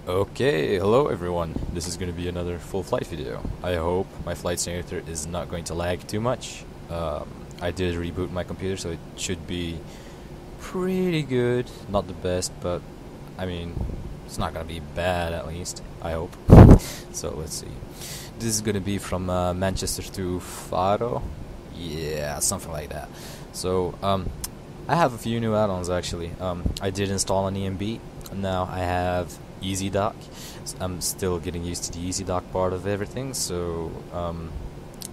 Okay, hello everyone. This is going to be another full flight video. I hope my flight simulator is not going to lag too much. I did reboot my computer, so it should be pretty good. Not the best, but I mean, it's not going to be bad at least. I hope. So let's see. This is going to be from Manchester to Faro. Yeah, something like that. So I have a few new add-ons actually. I did install an EMB. Now I have Easy Dock. I'm still getting used to the Easy Dock part of everything, so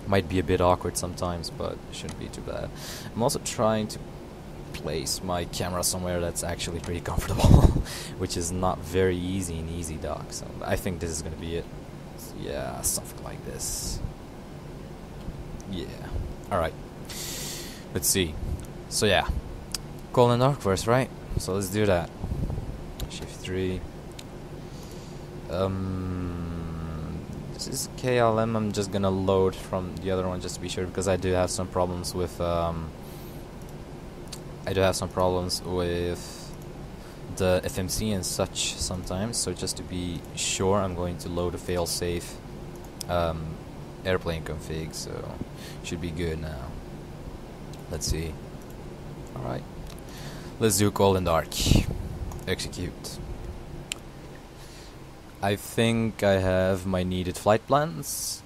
might be a bit awkward sometimes, but it shouldn't be too bad. I'm also trying to place my camera somewhere that's actually pretty comfortable, which is not very easy in Easy Dock. So I think this is gonna be it. So yeah, something like this. Yeah. All right. Let's see. So yeah, cold and dark first, right? So let's do that. Shift 3. This is KLM. I'm just gonna load from the other one just to be sure, because I do have some problems with the FMC and such sometimes. So just to be sure, I'm going to load a fail-safe airplane config. So should be good now. Let's see. All right. Let's do cold and dark. Execute. I think I have my needed flight plans.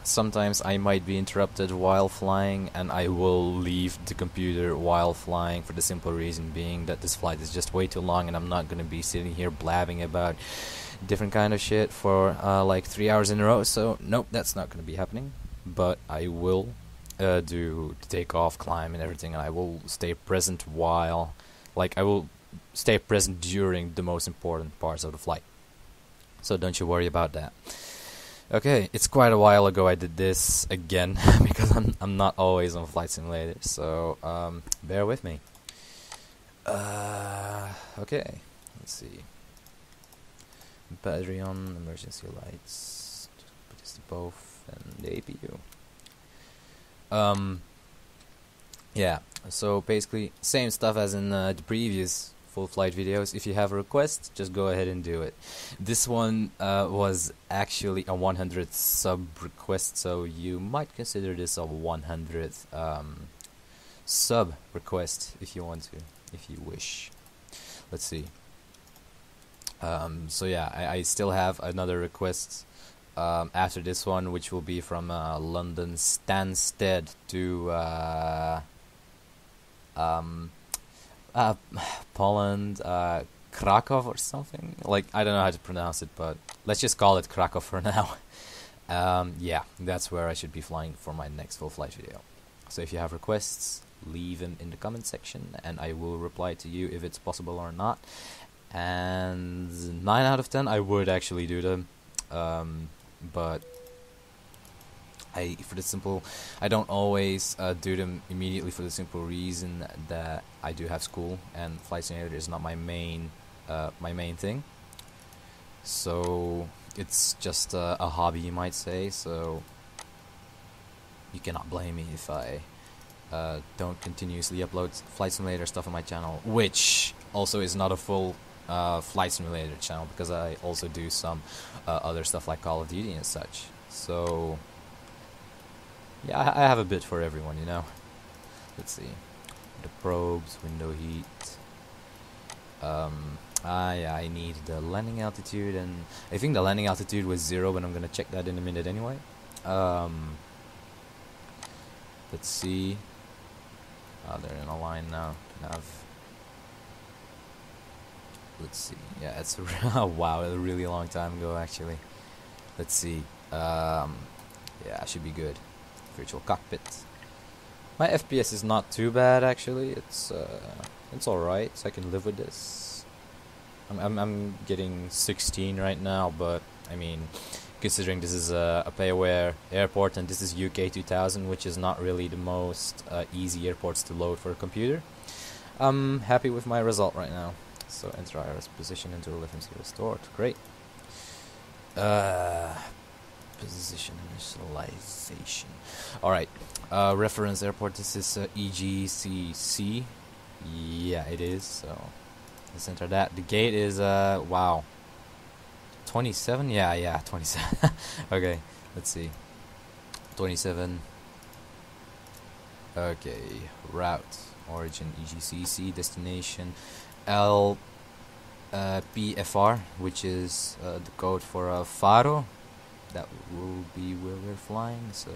Sometimes I might be interrupted while flying, and I will leave the computer while flying for the simple reason being that this flight is just way too long, and I'm not going to be sitting here blabbing about different kind of shit for like 3 hours in a row. So nope, that's not going to be happening. But I will do the takeoff, climb, and everything, and I will stay present while, like, I will stay present during the most important parts of the flight. So don't you worry about that. Okay, it's quite a while ago I did this again because I'm not always on Flight Simulator, so bear with me. Okay, let's see. Battery on, emergency lights. Put this to both, and the APU. Yeah, so basically same stuff as in the previous full flight videos. If you have a request, just go ahead and do it. This one was actually a 100th sub request, so you might consider this a 100th sub request if you want to, if you wish. Let's see. So yeah, I still have another request after this one, which will be from London Stansted to Poland, Krakow or something. Like, I don't know how to pronounce it, but let's just call it Krakow for now. Yeah, that's where I should be flying for my next full flight video. So if you have requests, leave them in the comment section, and I will reply to you if it's possible or not. And 9 out of 10, I would actually do them, but I don't always do them immediately for the simple reason that I do have school, and Flight Simulator is not my main thing. So it's just a hobby, you might say. So you cannot blame me if I don't continuously upload Flight Simulator stuff on my channel, which also is not a full Flight Simulator channel, because I also do some other stuff like Call of Duty and such. So yeah, I have a bit for everyone, you know. Let's see. The probes, window heat. I need the landing altitude, and I think the landing altitude was 0, but I'm gonna check that in a minute anyway. Let's see. Oh, they're in a line now. Let's see. Yeah, it's wow, a really long time ago actually. Let's see. Yeah, I should be good. Virtual cockpit. My FPS is not too bad actually. It's alright. So I can live with this. I'm getting 16 right now, but I mean, considering this is a pay-aware airport and this is UK 2000, which is not really the most easy airports to load for a computer, I'm happy with my result right now. So enter IRS position into FMC restored. Great. Position initialization. Alright, reference airport, this is EGCC. Yeah, it is, so let's enter that. The gate is, wow, 27? Yeah, 27. Okay, let's see. 27. Okay, route, origin, EGCC, destination, L, PFR, which is the code for Faro. That will be where we're flying. So,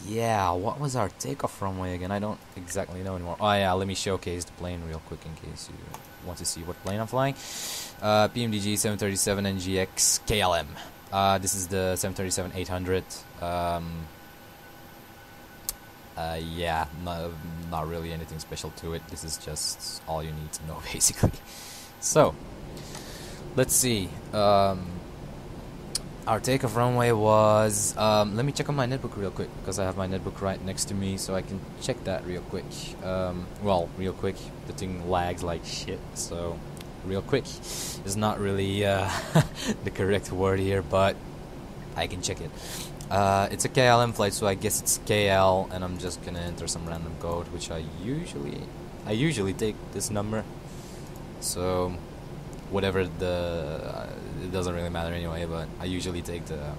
yeah, what was our takeoff runway again? I don't exactly know anymore. Oh yeah, let me showcase the plane real quick in case you want to see what plane I'm flying. PMDG 737 NGX KLM. This is the 737-800. Yeah, not really anything special to it. This is just all you need to know, basically. So, let's see. Our takeoff runway was... let me check on my netbook real quick, because I have my netbook right next to me, so I can check that real quick. Well, real quick. The thing lags like shit, so... Real quick is not really the correct word here, but I can check it. It's a KLM flight, so I guess it's KL, and I'm just gonna enter some random code, which I usually take this number. So whatever it doesn't really matter anyway. But I usually take the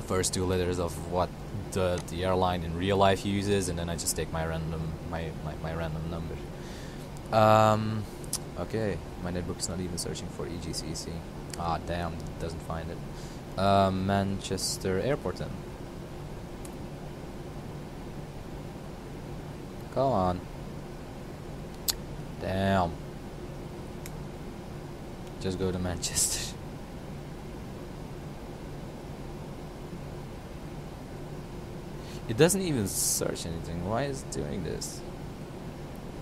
first two letters of what the airline in real life uses, and then I just take my random number. Okay, my netbook's not even searching for EGCC. Ah, damn, it doesn't find it. Manchester Airport then. Come on. Damn. Just go to Manchester. It doesn't even search anything. Why is it doing this?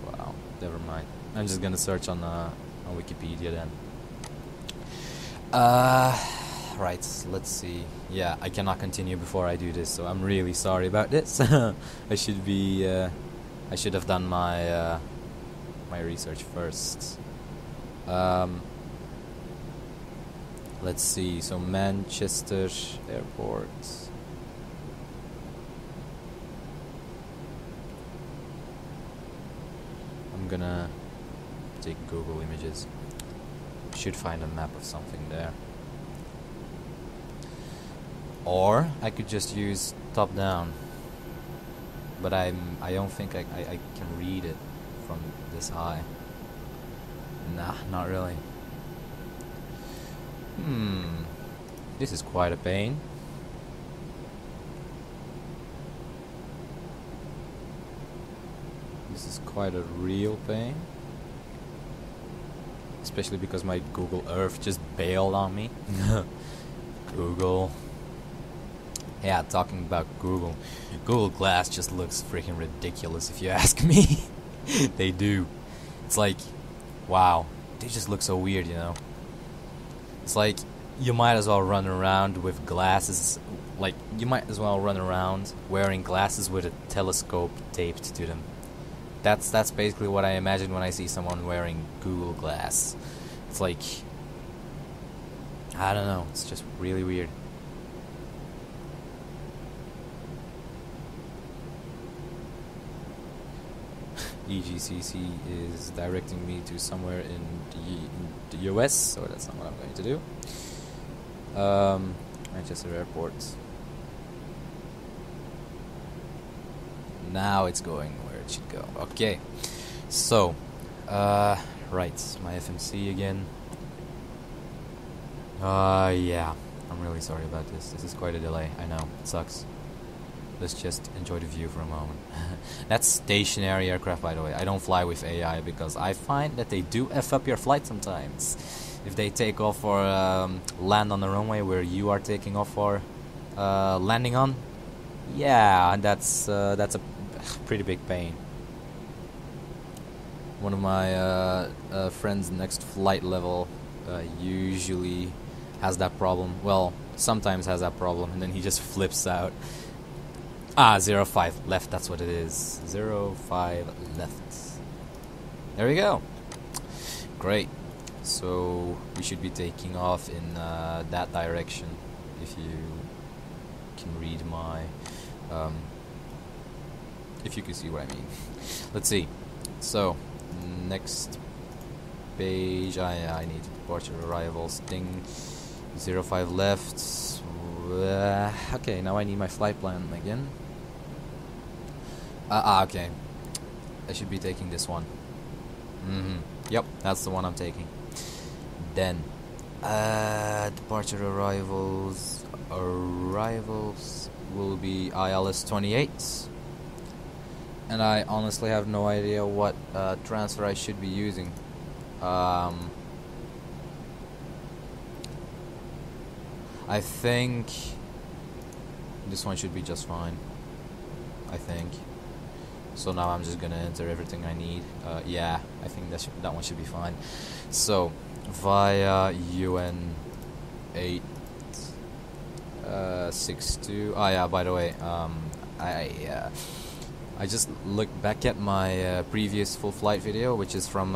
Wow, never mind. I'm just gonna search on Wikipedia then. Right, let's see. Yeah, I cannot continue before I do this, so I'm really sorry about this. I should have done my my research first. Let's see. So Manchester Airport. I'm gonna take Google Images. Should find a map of something there. Or I could just use top down. But I don't think I can read it from this high. Nah, not really. This is quite a pain. This is quite a real pain. Especially because my Google Earth just bailed on me. Google. Yeah, talking about Google. Google Glass just looks freaking ridiculous if you ask me. They do. It's like, wow. They just look so weird, you know. It's like, you might as well run around with glasses. Like, you might as well run around wearing glasses with a telescope taped to them. That's basically what I imagine when I see someone wearing Google Glass. It's like, I don't know, it's just really weird. EGCC is directing me to somewhere in the US, so that's not what I'm going to do. Manchester Airport. Now it's going where it should go. Okay, so right, my FMC again. Yeah, I'm really sorry about this. This is quite a delay. I know, it sucks. Let's just enjoy the view for a moment. That's stationary aircraft, by the way. I don't fly with AI because I find that they do F up your flight sometimes. If they take off or land on the runway where you are taking off or landing on, yeah, that's a pretty big pain. One of my friends next flight level usually has that problem. Well, sometimes has that problem, and then he just flips out. 05 left, that's what it is. 05 left. There we go. Great. So we should be taking off in that direction, if you can read my if you can see what I mean. Let's see. So next page. I need departure arrivals thing. 05 left. Okay, now I need my flight plan again. Okay. I should be taking this one. Yep, that's the one I'm taking. Then, departure arrivals. Arrivals will be ILS 28. And I honestly have no idea what transfer I should be using. I think this one should be just fine. I think. So now I'm just gonna enter everything I need. Yeah, I think that one should be fine. So via UN 862. Oh yeah, by the way, I just looked back at my previous full flight video, which is from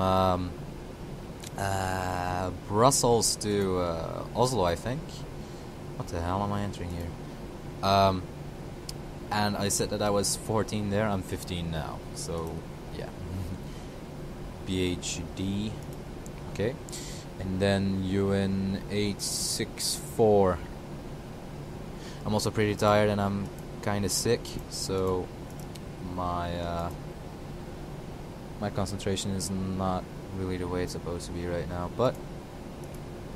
Brussels to Oslo, I think. What the hell am I entering here? And I said that I was 14 there. I'm 15 now. So yeah. BHD. Okay. And then UN 864. I'm also pretty tired and I'm kind of sick, so my concentration is not really the way it's supposed to be right now, but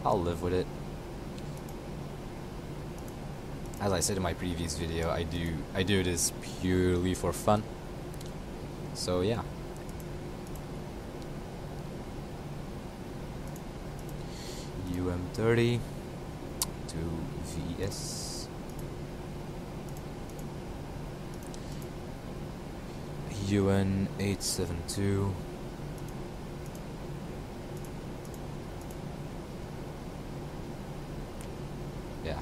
I'll live with it. As I said in my previous video, I do this purely for fun. So yeah. UM30 to VS. UN 872. Yeah.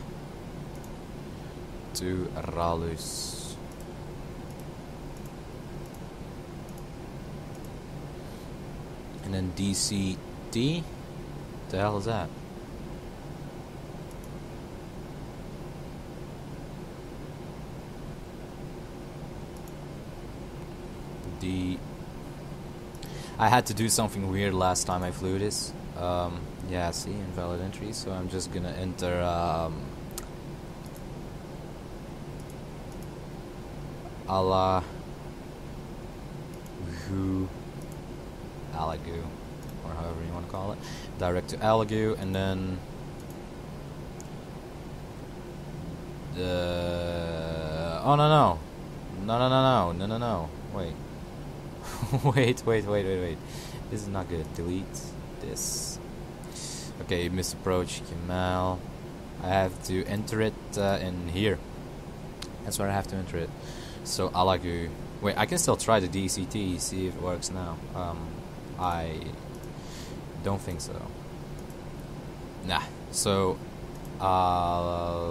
To Ralus. And then DCT. What the hell is that? I had to do something weird last time I flew this. Yeah, see, invalid entry. So I'm just gonna enter Alagu, or however you want to call it. Direct to Alagu, and then oh no. Wait. wait. This is not good. Delete this. Okay, misapproach Kemal. I have to enter it in here. That's where I have to enter it. So Alagu. Wait, I can still try the DCT, see if it works now. I don't think so. Nah. So Alagu.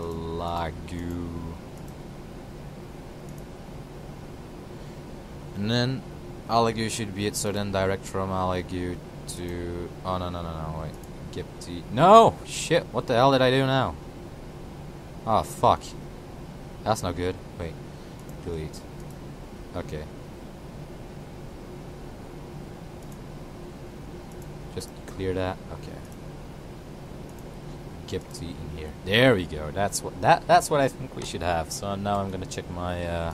And then Alagu should be it, so then direct from Alagu to... Oh, no, wait. Gipti. No! Shit, what the hell did I do now? Oh, fuck. That's not good. Wait. Delete. Okay. Just clear that. Okay. Gipti in here. There we go. That's what I think we should have. So now I'm gonna check my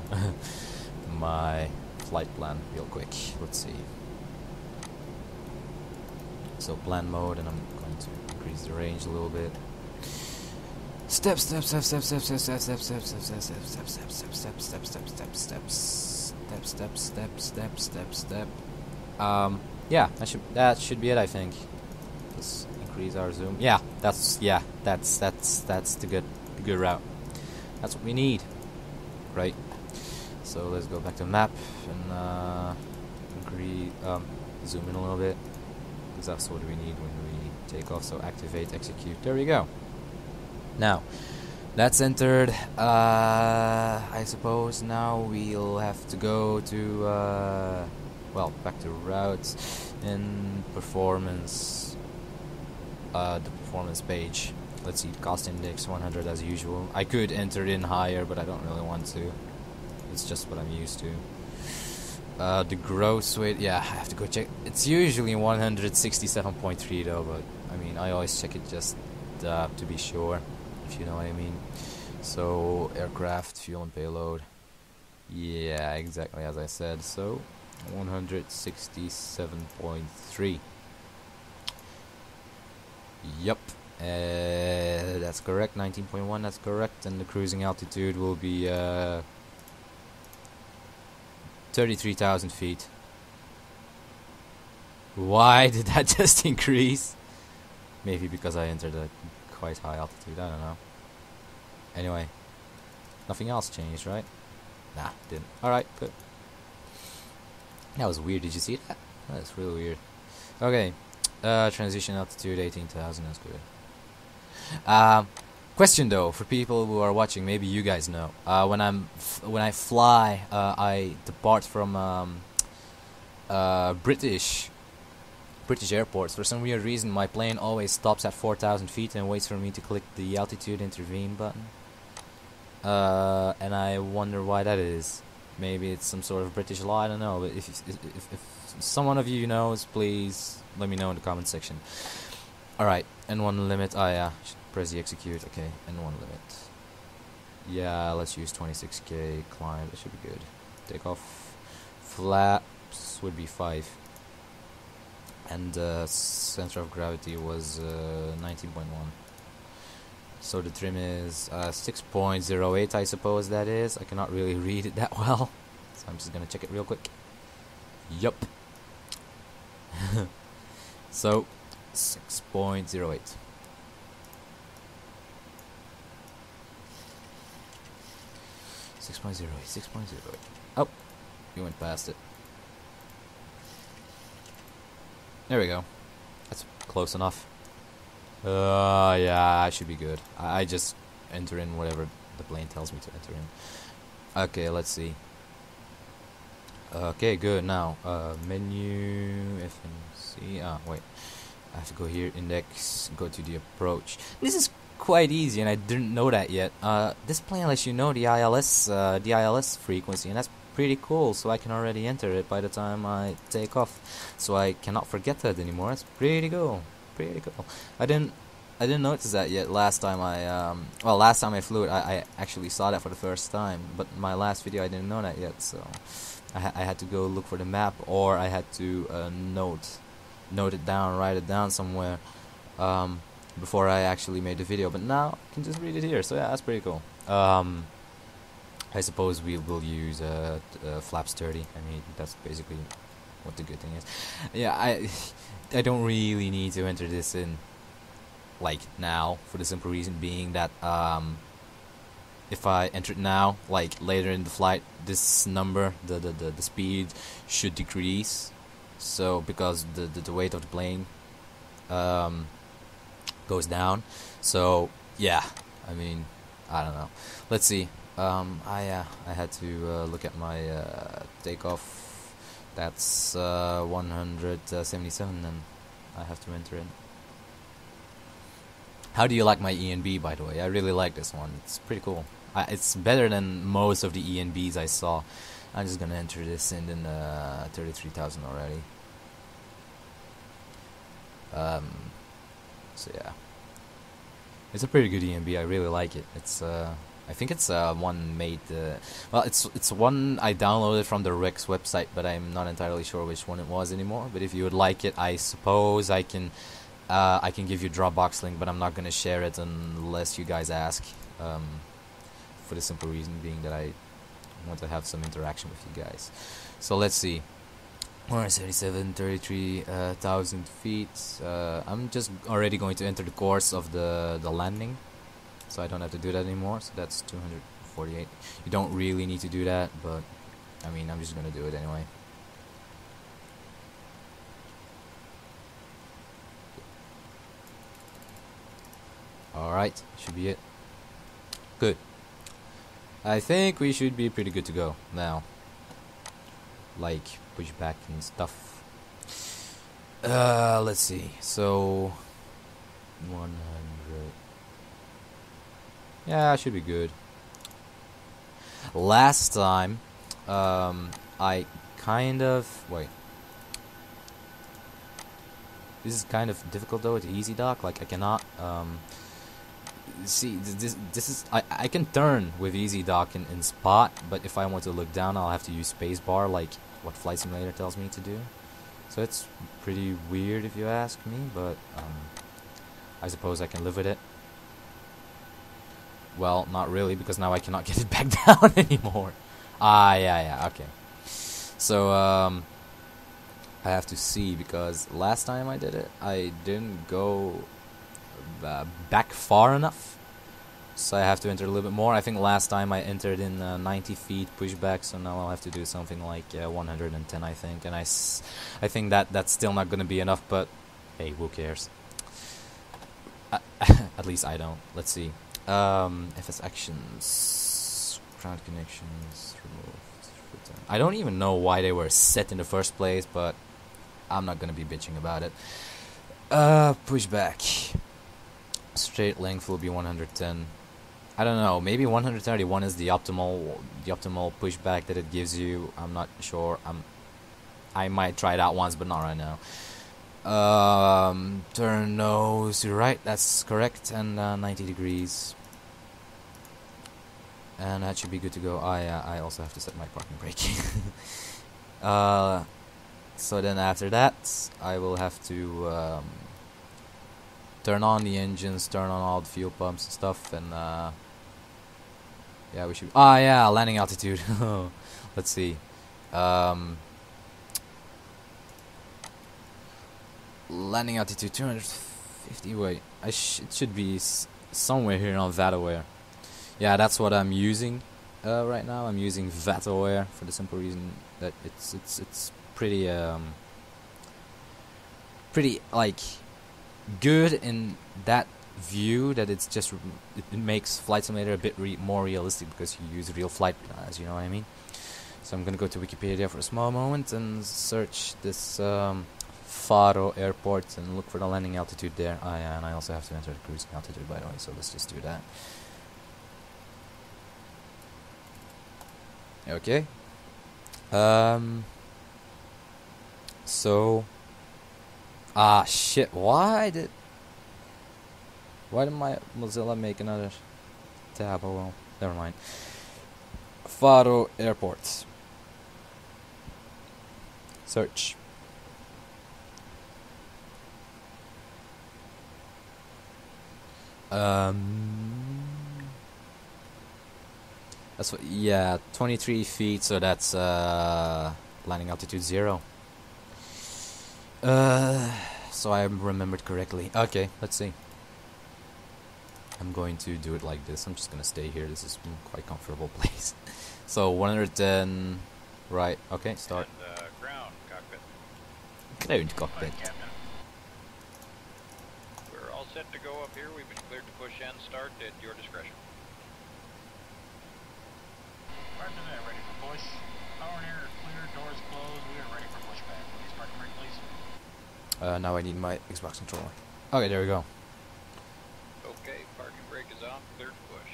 my flight plan real quick. Let's see. So plan mode, and I'm going to increase the range a little bit. Step. Yeah, that should be it, I think. Let's increase our zoom. Yeah, that's the good route. That's what we need, right? So let's go back to map and increase zoom in a little bit, because that's what we need when we take off. So activate, execute. There we go. Now that's entered. I suppose now we'll have to go to well, back to routes and performance. The performance page. Let's see, cost index 100 as usual. I could enter it in higher, but I don't really want to. It's just what I'm used to. The gross weight, yeah, I have to go check. It's usually 167.3 though, but I mean, I always check it just to be sure, if you know what I mean. So, aircraft, fuel and payload. Yeah, exactly as I said. So, 167.3. Yup. That's correct. 19.1, that's correct. And the cruising altitude will be 33,000 feet. Why did that just increase? Maybe because I entered a quite high altitude, I don't know. Anyway, nothing else changed, right? Nah, didn't. Alright, good. That was weird, did you see that? That's really weird. Okay, transition altitude 18,000, that's good. Question though, for people who are watching, maybe you guys know. When I fly, I depart from British airports. For some weird reason, my plane always stops at 4,000 feet and waits for me to click the altitude intervene button. And I wonder why that is. Maybe it's some sort of British law, I don't know. But if someone of you knows, please let me know in the comment section. Alright, N1 limit. Ah, yeah. Press the execute. Okay, N1 limit. Yeah, let's use 26k climb. That should be good. Takeoff. Flaps would be 5. And center of gravity was 19.1. So the trim is 6.08, I suppose that is. I cannot really read it that well, so I'm just gonna check it real quick. Yup. So 6.08. Oh, you went past it. There we go. That's close enough. Yeah, I should be good. I just enter in whatever the plane tells me to enter in. Okay, let's see. Okay, good. Now, menu, FNC. Ah, wait. I have to go here, index, go to the approach. This is quite easy, and I didn't know that yet. This plane lets you know the ILS frequency, and that's pretty cool. So I can already enter it by the time I take off. So I cannot forget that anymore. It's pretty cool. Pretty cool. I didn't notice that yet. Last time I flew it, I actually saw that for the first time. But my last video, I didn't know that yet. So I had to go look for the map, or I had to note it down, write it down somewhere before I actually made the video. But now I can just read it here. So yeah, that's pretty cool. I suppose we will use flaps 30. I mean, that's basically what the good thing is. Yeah, I don't really need to enter this in like now, for the simple reason being that if I enter it now, like later in the flight, this number, the speed should decrease. So because the weight of the plane goes down. So yeah, I mean, I don't know. Let's see. I had to look at my takeoff. That's 177, and I have to enter in. How do you like my ENB, by the way? I really like this one. It's pretty cool. It's better than most of the ENBs I saw. I'm just gonna enter this in 33,000 already. So yeah, it's a pretty good ENB. I really like it. It's I think it's one made. Well, it's one I downloaded from the Rex website, but I'm not entirely sure which one it was anymore. But if you would like it, I suppose I can give you a Dropbox link, but I'm not gonna share it unless you guys ask. For the simple reason being that I want to have some interaction with you guys. So let's see. 33,000 feet. I'm just already going to enter the course of the landing. So I don't have to do that anymore. So that's 248. You don't really need to do that, but I mean, I'm just gonna do it anyway. Alright, should be it. Good. I think we should be pretty good to go now. Like pushback and stuff. Let's see. So 100. Yeah, I should be good. Last time, I kind of... Wait. This is kind of difficult though, with easy dock. Like, I cannot... see, this is... I can turn with easy dock in spot, but if I want to look down, I'll have to use spacebar, like what Flight Simulator tells me to do. So it's pretty weird if you ask me, but I suppose I can live with it. Well, not really, because now I cannot get it back down anymore. Ah, yeah, okay. So, I have to see, because last time I did it, I didn't go back far enough. So I have to enter a little bit more. I think last time I entered in 90 feet pushback, so now I'll have to do something like 110, I think. And I think that's still not going to be enough, but hey, who cares? At least I don't. Let's see. FS actions, ground connections, removed. I don't even know why they were set in the first place, but I'm not gonna be bitching about it. Pushback. Straight length will be 110. I don't know. Maybe 131 is the optimal pushback that it gives you. I'm not sure. I might try that once, but not right now. Turn nose to right. That's correct, and 90 degrees. And that should be good to go. I also have to set my parking brake. So then after that, I will have to turn on the engines, turn on all the fuel pumps and stuff, and yeah, we should. Yeah, landing altitude. Let's see. Landing altitude 250. Wait, it should be somewhere here on VATaware. Yeah, that's what I'm using right now. I'm using VATaware for the simple reason that it's pretty like good in that view, that it's just it makes Flight Simulator a bit more realistic because you use real flight as you know what I mean. So I'm gonna go to Wikipedia for a small moment and search this Faro airport and look for the landing altitude there. Yeah, and I also have to enter the cruising altitude, by the way, so let's just do that. Okay. So shit, why did my Mozilla make another tab? Oh well, never mind. Faro airport. Search. That's what, yeah, 23 feet, so that's landing altitude 0. So I remembered correctly. Okay, let's see. I'm going to do it like this. I'm just gonna stay here. This is a quite comfortable place. So 110, right? Okay, start. And, ground cockpit. Ground cockpit. Right, Captain. We're all set to go up here. We've been cleared to push and start at your discretion. Right to that, ready for push. Power and air are clear, doors closed. We are ready for pushback. Please parking brake, please. Now I need my Xbox controller. Okay, there we go. Okay, parking brake is on. Cleared to push.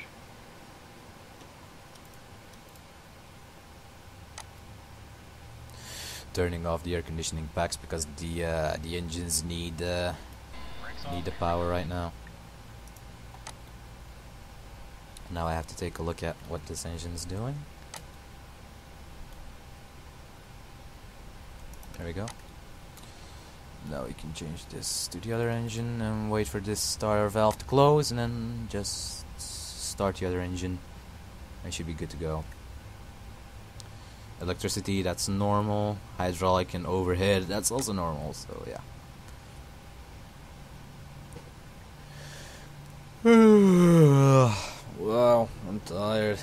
Turning off the air conditioning packs because the engines need the power right now. Now I have to take a look at what this engine is doing. There we go. Now we can change this to the other engine and wait for this starter valve to close, and then just start the other engine. I should be good to go. Electricity, that's normal. Hydraulic and overhead, that's also normal, so yeah. Wow, I'm tired.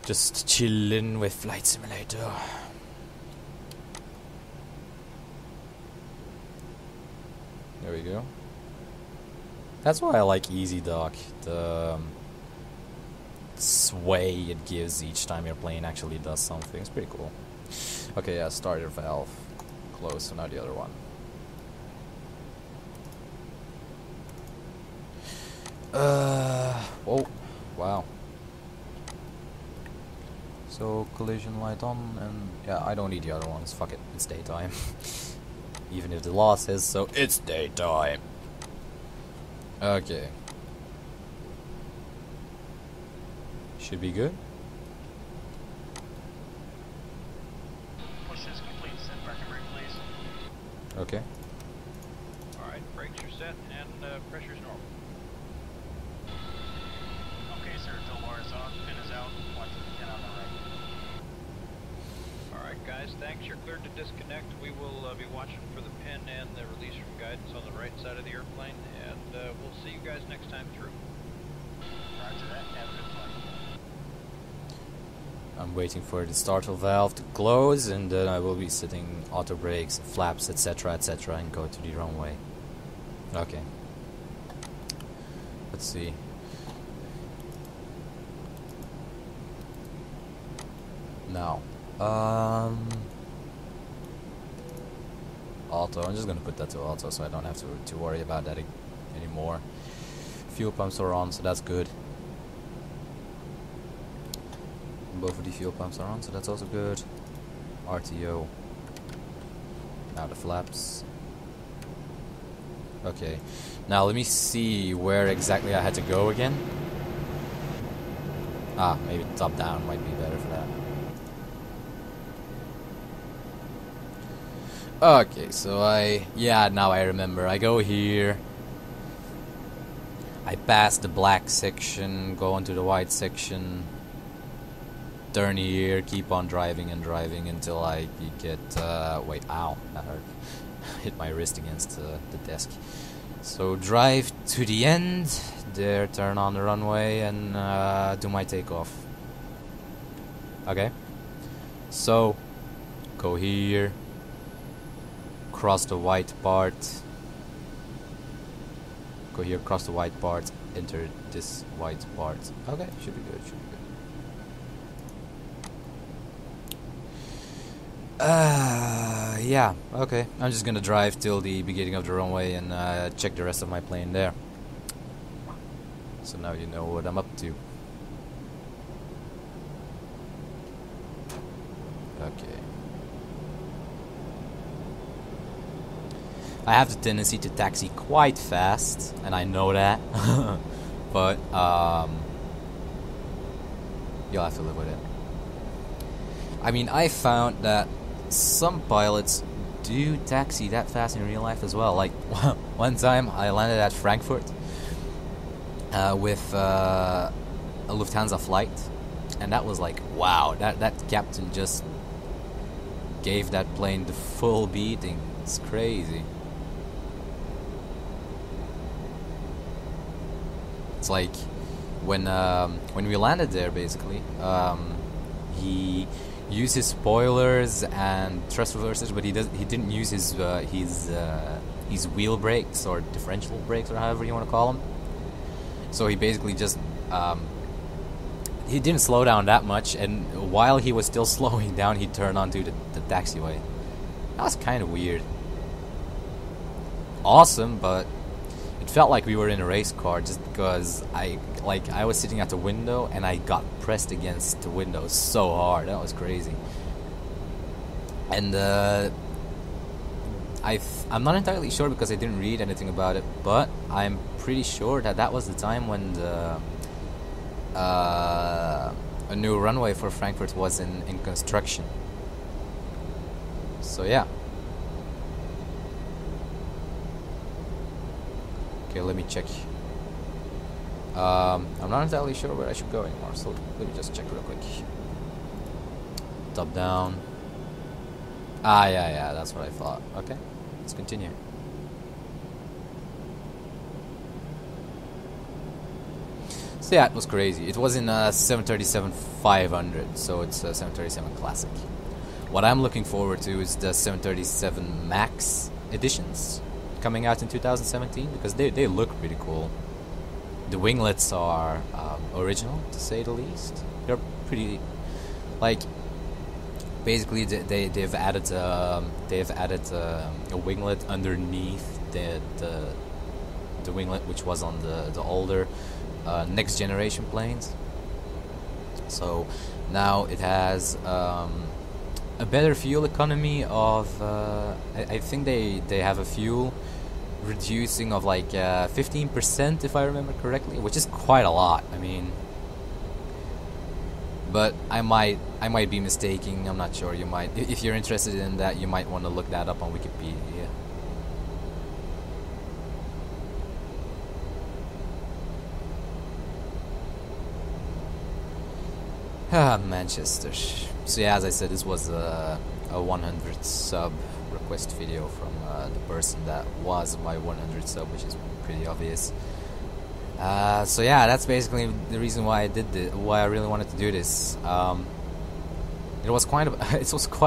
Just chilling with Flight Simulator. There we go. That's why I like Easy Dock. The sway it gives each time your plane actually does something. It's pretty cool. Okay, yeah, starter valve closed, so now the other one. Whoa, wow. So collision light on, and yeah, I don't need the other ones. Fuck it, it's daytime. Even if the law says so, it's daytime. Okay. Should be good. Push is complete. Set parking brake, please. Okay. Alright, brakes are set and pressure's normal. Okay, sir. Tow bar is on. Pin is out. Watch the pin on the right. Alright guys, thanks. You're cleared to disconnect. We will be watching for the pin and the release from guidance on the right side of the airplane, and we'll see you guys next time through. Roger that. Have a good flight. I'm waiting for the startle valve to close, and then I will be setting auto brakes, flaps, etc., etc., and go to the runway. Okay. Let's see. Now, auto. I'm just gonna put that to auto, so I don't have to worry about that anymore. Fuel pumps are on, so that's good. Both of the fuel pumps are on, so that's also good. RTO. Now the flaps. Okay. Now let me see where exactly I had to go again. Ah, maybe top down might be better for that. Okay, so now I remember. I go here. I pass the black section, go onto the white section. Turn here, keep on driving and driving until I get, wait, ow, that hurt. Hit my wrist against the desk. So drive to the end, there, turn on the runway, and do my takeoff. Okay. So, go here, cross the white part. Go here, cross the white part, enter this white part. Okay, should be good, should be good. Yeah, okay. I'm just gonna drive till the beginning of the runway and check the rest of my plane there. So now you know what I'm up to. Okay. I have the tendency to taxi quite fast, and I know that. But, you'll have to live with it. I mean, I found that some pilots do taxi that fast in real life as well. Like, one time I landed at Frankfurt with a Lufthansa flight, and that was like, wow, that captain just gave that plane the full beating. It's crazy. It's like when we landed there, basically, he used his spoilers and thrust reversers, but he didn't use his wheel brakes or differential brakes, or however you want to call them. So he basically just he didn't slow down that much, and while he was still slowing down, he turned onto the taxiway. That was kind of weird. Awesome, but it felt like we were in a race car, just because I was sitting at the window and I got pressed against the window so hard. That was crazy. And I'm not entirely sure because I didn't read anything about it, but I'm pretty sure that was the time when a new runway for Frankfurt was in construction. So yeah. Okay, let me check. I'm not entirely sure where I should go anymore, so let me just check real quick. Top down. Ah, yeah, that's what I thought. Okay, let's continue. So yeah, it was crazy. It was in 737-500, so it's a 737 Classic. What I'm looking forward to is the 737 MAX editions coming out in 2017, because they look pretty cool. The winglets are original, to say the least. They're pretty, like, basically they've added a winglet underneath the winglet which was on the older next generation planes. It's So now it has a better fuel economy of I think they have a fuel reducing of like 15% if I remember correctly, which is quite a lot. I mean, but I might be mistaken. I'm not sure. You might, if you're interested in that, you might want to look that up on Wikipedia. Manchester. So yeah, as I said, this was a 100 sub request video from the person that was my 100 sub, which is pretty obvious. So yeah, that's basically the reason why I did this, why I really wanted to do this. It was quite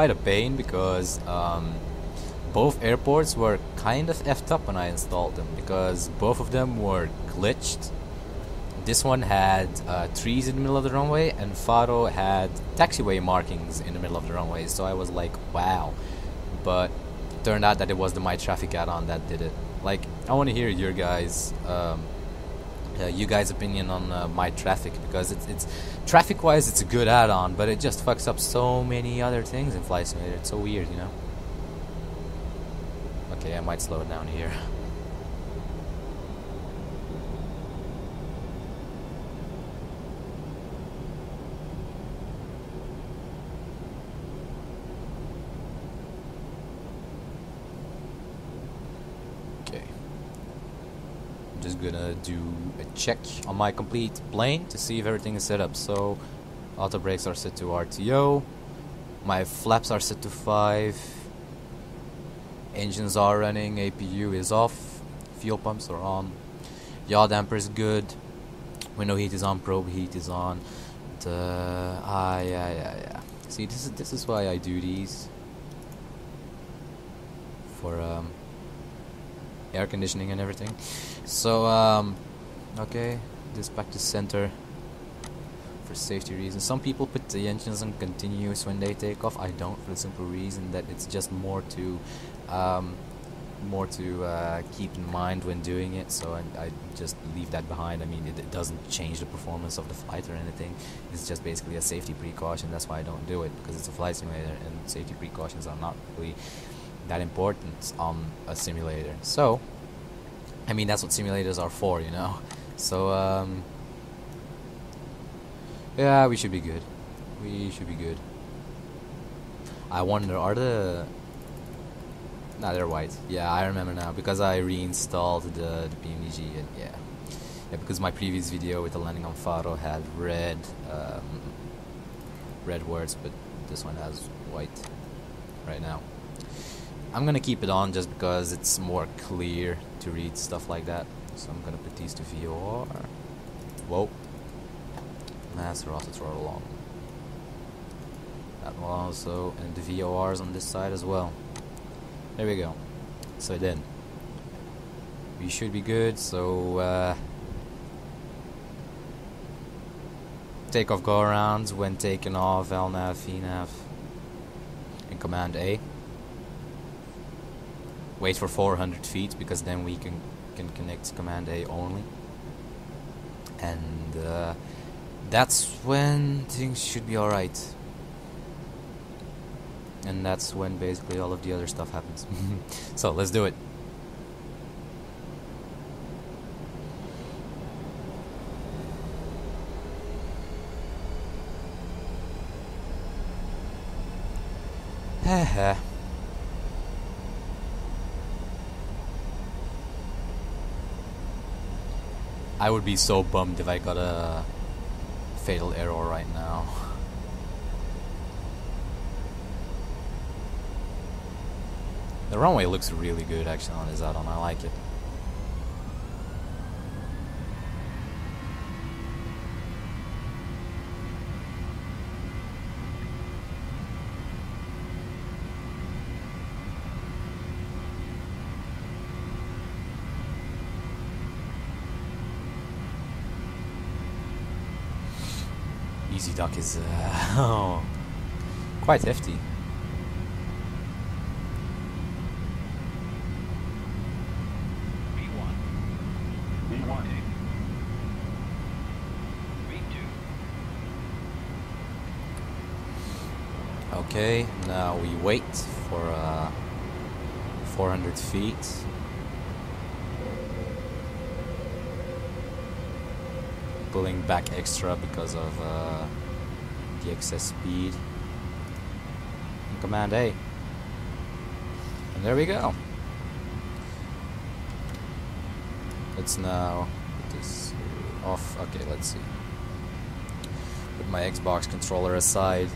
a pain because both airports were kind of effed up when I installed them, because both of them were glitched. This one had trees in the middle of the runway, and Faro had taxiway markings in the middle of the runway, so I was like, wow. But it turned out that it was the My Traffic add-on that did it. Like, I want to hear your guys' opinion on My Traffic, because it's traffic-wise it's a good add-on, but it just fucks up so many other things in Flight Simulator. It's so weird, you know? Okay, I might slow it down here. Just gonna do a check on my complete plane to see if everything is set up. So auto brakes are set to RTO, my flaps are set to 5, engines are running, APU is off, fuel pumps are on, yaw damper is good, window heat is on, probe heat is on. Yeah. See, this is why I do these for air conditioning and everything. So okay, this back to center for safety reasons. Some people put the engines on continuous when they take off. I don't, for the simple reason that it's just more to keep in mind when doing it. So I just leave that behind. I mean, it doesn't change the performance of the flight or anything. It's just basically a safety precaution. That's why I don't do it, because it's a flight simulator and safety precautions are not really that important on a simulator. So I mean, that's what simulators are for, you know. So yeah, we should be good. We should be good. I wonder, are the... Nah, they're white. Yeah, I remember now, because I reinstalled the PMDG, and yeah, because my previous video with the landing on Faro had red words, but this one has white right now. I'm gonna keep it on just because it's more clear to read stuff like that. So I'm gonna put these to VOR. Whoa. Master auto throttle on. That one also, and the VORs on this side as well. There we go. So then, we should be good. So takeoff go arounds when taking off, LNAV, VNAV, and Command A. Wait for 400 feet, because then we can connect Command A only, and that's when things should be alright, and that's when basically all of the other stuff happens. So let's do it. Haha. I would be so bummed if I got a fatal error right now. The runway looks really good actually on this add-on. I like it. Easy duck is quite hefty. V1. V1. V2. Okay, now we wait for 400 feet. Pulling back extra because of the excess speed. And Command A. And there we go. Let's now put this off. Okay, let's see. Put my Xbox controller aside.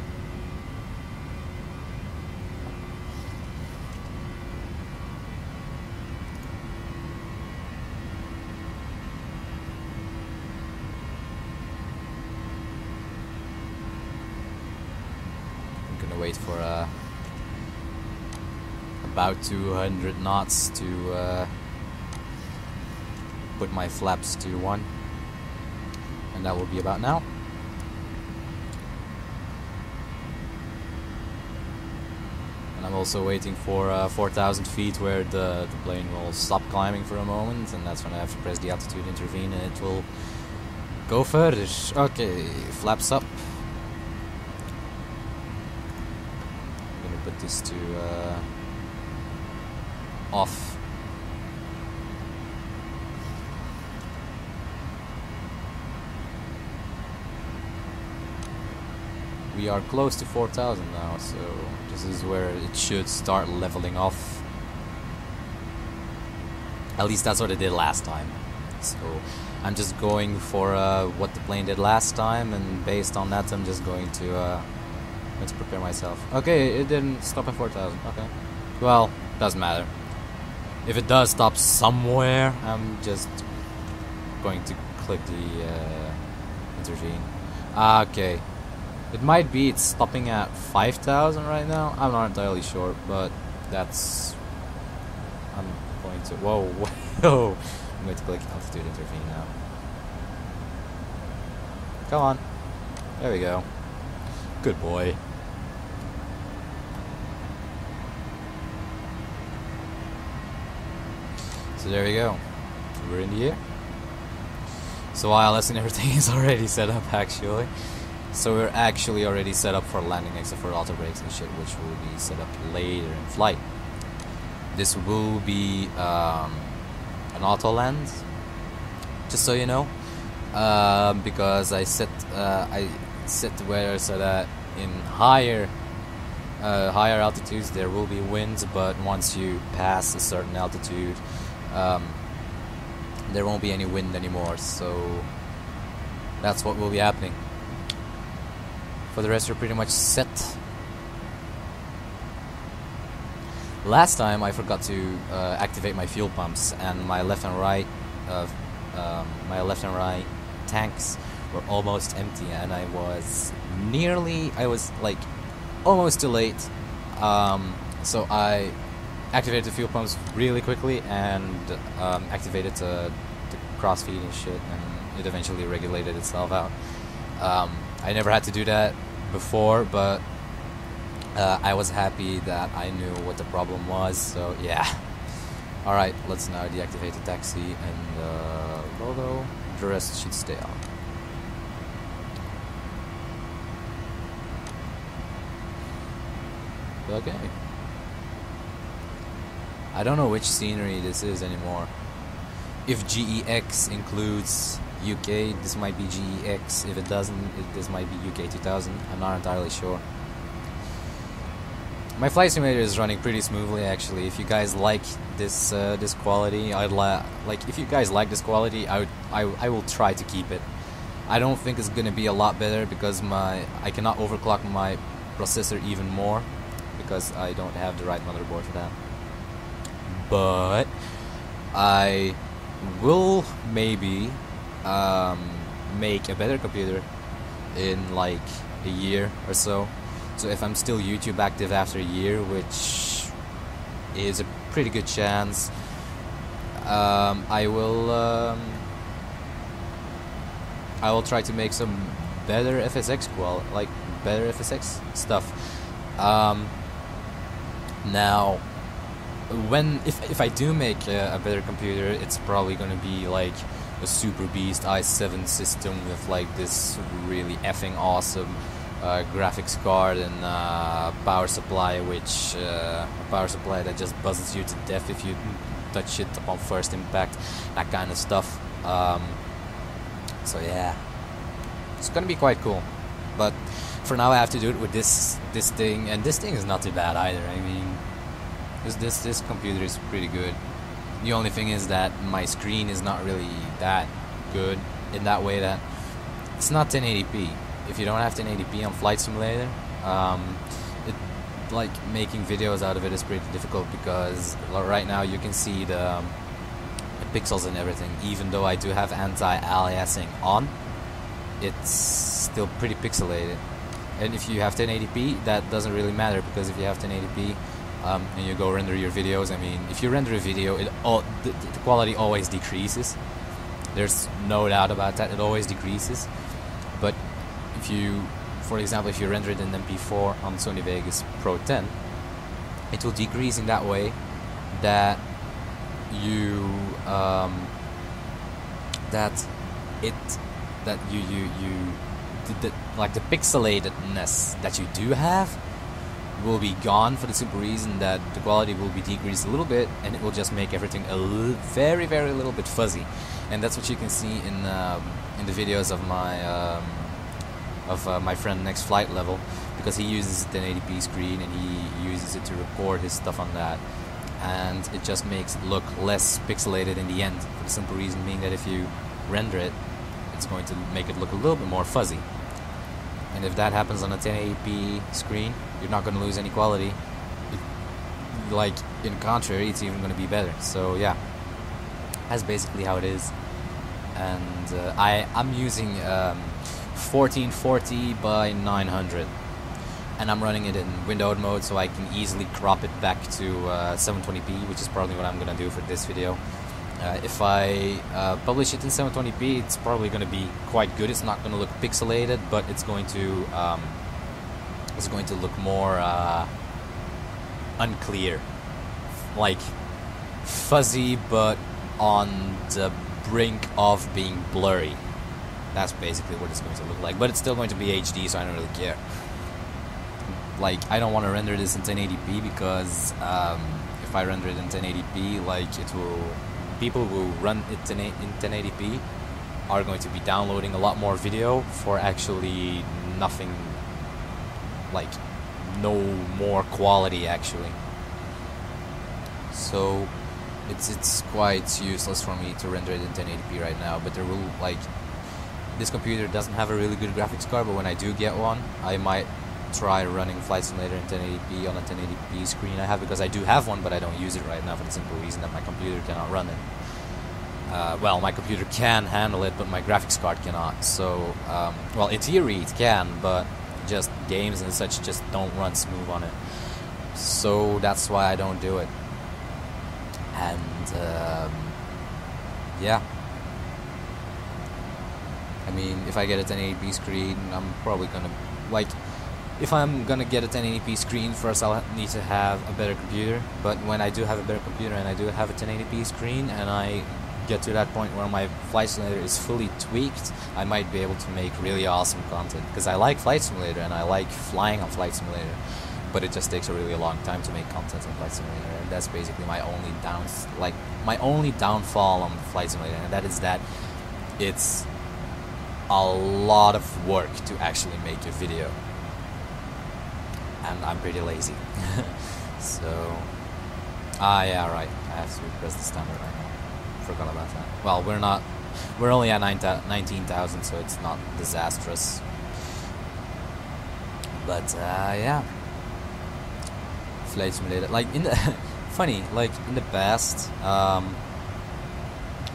I'm gonna wait for about 200 knots to put my flaps to 1, and that will be about now. And I'm also waiting for 4,000 feet where the plane will stop climbing for a moment, and that's when I have to press the altitude intervene and it will go further. Okay, flaps up. I'm gonna put this to off. We are close to 4,000 now, so this is where it should start leveling off. At least that's what it did last time. So I'm just going for what the plane did last time, and based on that I'm just going to prepare myself. Okay, it didn't stop at 4,000. Okay. Well, doesn't matter. If it does stop somewhere, I'm just going to click the intervene. Okay. It might be it's stopping at 5,000 right now. I'm not entirely sure, but that's... I'm going to... Whoa, whoa! I'm going to click altitude intervene now. Come on. There we go. Good boy. So there we go. We're in the air. So wireless and everything is already set up, actually. So we're actually already set up for landing, except for auto brakes and shit, which will be set up later in flight. This will be an auto land, just so you know, because I set the weather so that in higher altitudes there will be winds, but once you pass a certain altitude, there won't be any wind anymore. So that's what will be happening. For the rest, you're pretty much set. Last time I forgot to activate my fuel pumps, and my left and right tanks were almost empty, and I was like almost too late. So I activated the fuel pumps really quickly and activated the crossfeed and shit, and it eventually regulated itself out. I never had to do that before, but I was happy that I knew what the problem was, so yeah. Alright, let's now deactivate the taxi and logo. The rest should stay on. Okay. I don't know which scenery this is anymore. If GEX includes UK, this might be GEX. If it doesn't, this might be UK 2000. I'm not entirely sure. My flight simulator is running pretty smoothly, actually. If you guys like this this quality, if you guys like this quality, I will try to keep it. I don't think it's gonna be a lot better because I cannot overclock my processor even more because I don't have the right motherboard for that. But I will maybe make a better computer in like a year or so. So if I'm still YouTube active after a year, which is a pretty good chance, I will try to make some better FSX better FSX stuff. Now, if I do make a better computer, it's probably gonna be like a super beast i7 system with like this really effing awesome graphics card and power supply, which a power supply that just buzzes you to death if you touch it upon first impact, that kind of stuff. So yeah, it's gonna be quite cool. But for now, I have to do it with this thing, and this thing is not too bad either. I mean, this computer is pretty good. The only thing is that my screen is not really that good in that way that it's not 1080p. If you don't have 1080p on Flight Simulator, like making videos out of it is pretty difficult, because right now you can see the pixels and everything. Even though I do have anti-aliasing on, it's still pretty pixelated. And if you have 1080p, that doesn't really matter, because if you have 1080p and you go render your videos, I mean, if you render a video, the quality always decreases. There's no doubt about that. It always decreases. But if you, for example, if you render it in MP4 on Sony Vegas Pro 10, it will decrease in that way that you like the pixelatedness that you do have will be gone, for the simple reason that the quality will be decreased a little bit, and it will just make everything a very little bit fuzzy. And that's what you can see in the videos of my friend Next Flight Level, because he uses a 1080p screen and he uses it to record his stuff on that, and it just makes it look less pixelated in the end, for the simple reason being that if you render it, it's going to make it look a little bit more fuzzy. And if that happens on a 1080p screen, you're not going to lose any quality. Like, in contrary, it's even going to be better. So yeah, that's basically how it is. And I'm using 1440 by 900, and I'm running it in windowed mode, so I can easily crop it back to 720p, which is probably what I'm going to do for this video. If I publish it in 720p, it's probably going to be quite good. It's not going to look pixelated, but it's going to look more unclear, like fuzzy, but on the brink of being blurry. That's basically what it's going to look like. But it's still going to be HD, so I don't really care. Like, I don't want to render this in 1080p, because if I render it in 1080p, like, people who run it in 1080p are going to be downloading a lot more video for actually nothing, like no more quality actually. So it's quite useless for me to render it in 1080p right now. But there will, like, this computer doesn't have a really good graphics card, but when I do get one, I might try running Flight Simulator in 1080p on a 1080p screen I have, because I do have one, but I don't use it right now for the simple reason that my computer cannot run it. Well, my computer can handle it, but my graphics card cannot. So, well, in theory it can, but just games and such just don't run smooth on it. So that's why I don't do it. And yeah, I mean, if I get a 1080p screen, I'm probably gonna, like, if I'm gonna get a 1080p screen, first I'll need to have a better computer. But when I do have a better computer and I do have a 1080p screen, and I get to that point where my Flight Simulator is fully tweaked, I might be able to make really awesome content, because I like Flight Simulator and I like flying on Flight Simulator, but it just takes a really long time to make content on Flight Simulator, and that's basically my only downfall on Flight Simulator, and that is that it's a lot of work to actually make a video, and I'm pretty lazy. So yeah, right, I have to press the standard right now. Forgot about that. Well, we're only at 19,000, so it's not disastrous. But yeah, Flight Simulator, like, in the funny, like, in the past,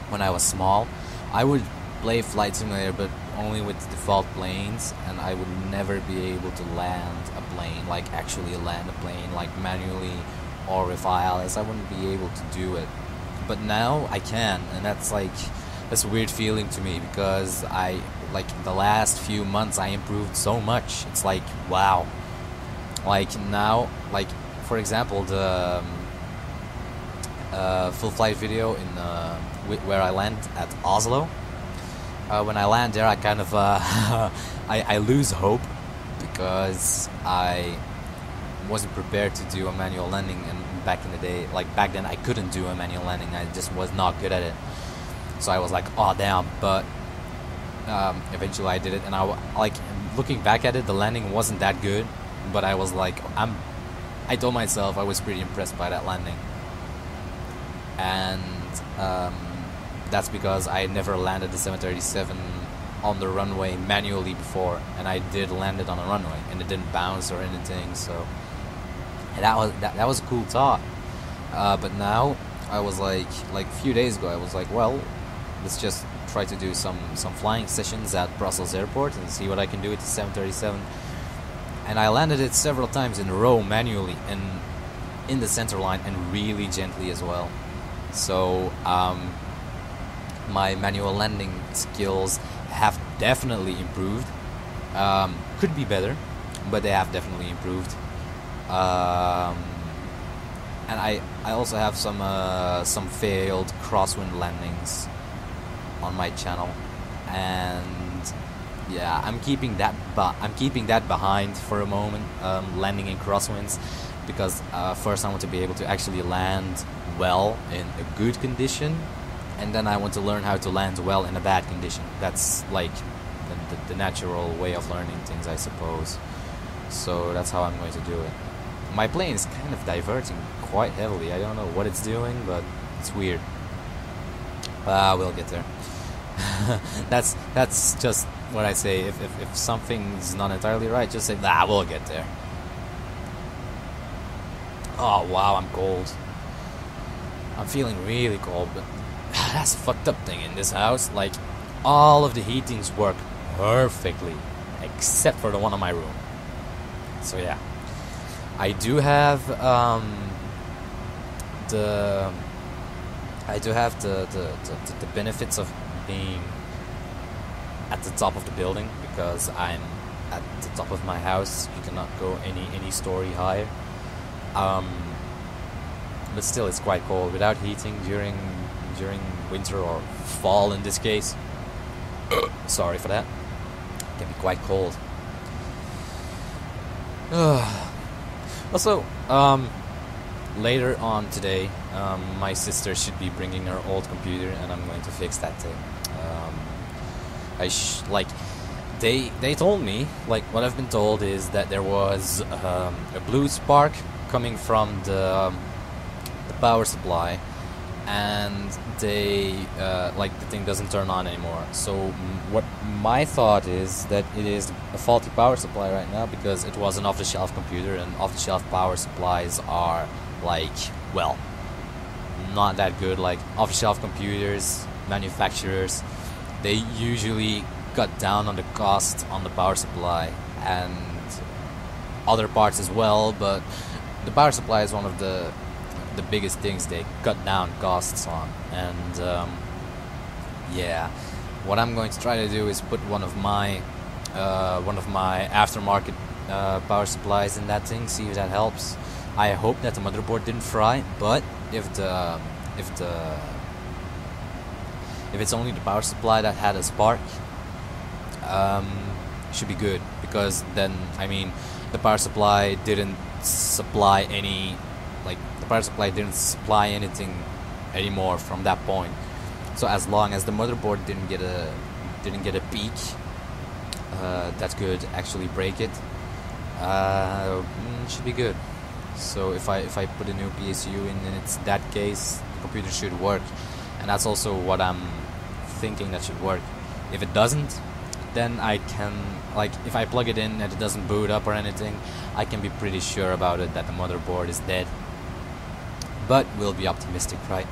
when I was small, I would play Flight Simulator, but only with default planes, and I would never be able to land a plane, like actually land a plane, like manually, or with ILS. I wouldn't be able to do it. But now I can, and that's a weird feeling to me, because like the last few months I improved so much. It's like, wow. Like now, like, for example, the full flight video in where I land at Oslo. When I land there, I kind of I lose hope, because I wasn't prepared to do a manual landing, and back in the day, like back then I couldn't do a manual landing. I just was not good at it. So I was like, oh damn, but eventually I did it, and like looking back at it, the landing wasn't that good, but I was like, I told myself I was pretty impressed by that landing. And that's because I had never landed the 737 on the runway manually before, and I did land it on a runway, and it didn't bounce or anything. So that was a cool thought. But now I was like a few days ago, I was like, well, let's just try to do some flying sessions at Brussels Airport and see what I can do with the 737. And I landed it several times in a row manually and in the center line, and really gently as well. So my manual landing skills have definitely improved. Could be better, but they have definitely improved. And I also have some failed crosswind landings on my channel, and yeah, I'm keeping that behind for a moment, landing in crosswinds, because first I want to be able to actually land well in a good condition, and then I want to learn how to land well in a bad condition. That's like the natural way of learning things, I suppose. So that's how I'm going to do it. My plane is kind of diverting quite heavily. I don't know what it's doing, but it's weird. We'll get there. That's just what I say. If something's not entirely right, just say, nah, we'll get there. Oh wow, I'm cold. I'm feeling really cold, but that's a fucked up thing in this house. Like, all of the heatings work perfectly, except for the one in my room. So yeah, I do have the benefits of being at the top of the building, because I'm at the top of my house. You cannot go any story higher. But still, it's quite cold without heating during winter or fall in this case. Sorry for that. It can be quite cold. Also, later on today, my sister should be bringing her old computer, and I'm going to fix that thing. They told me, like, what I've been told is that there was a blue spark coming from the power supply, and the thing doesn't turn on anymore. So what my thought is that it is a faulty power supply right now, because it was an off-the-shelf computer, and off-the-shelf power supplies are, like, well, not that good. Like, off-the-shelf computers, manufacturers, they usually cut down on the cost on the power supply and other parts as well, but the power supply is one of the biggest things they cut down costs on. And yeah, what I'm going to try to do is put one of my aftermarket power supplies in that thing, see if that helps. I hope that the motherboard didn't fry, but if it's only the power supply that had a spark, should be good, because then, I mean, the power supply didn't supply any, like, the power supply didn't supply anything anymore from that point. So as long as the motherboard didn't get a peak that could actually break it, should be good. So if I put a new PSU in it's that case, the computer should work, and that's also what I'm thinking that should work. If it doesn't, then I can, like, if I plug it in and it doesn't boot up or anything, I can be pretty sure about it that the motherboard is dead. But we'll be optimistic, right?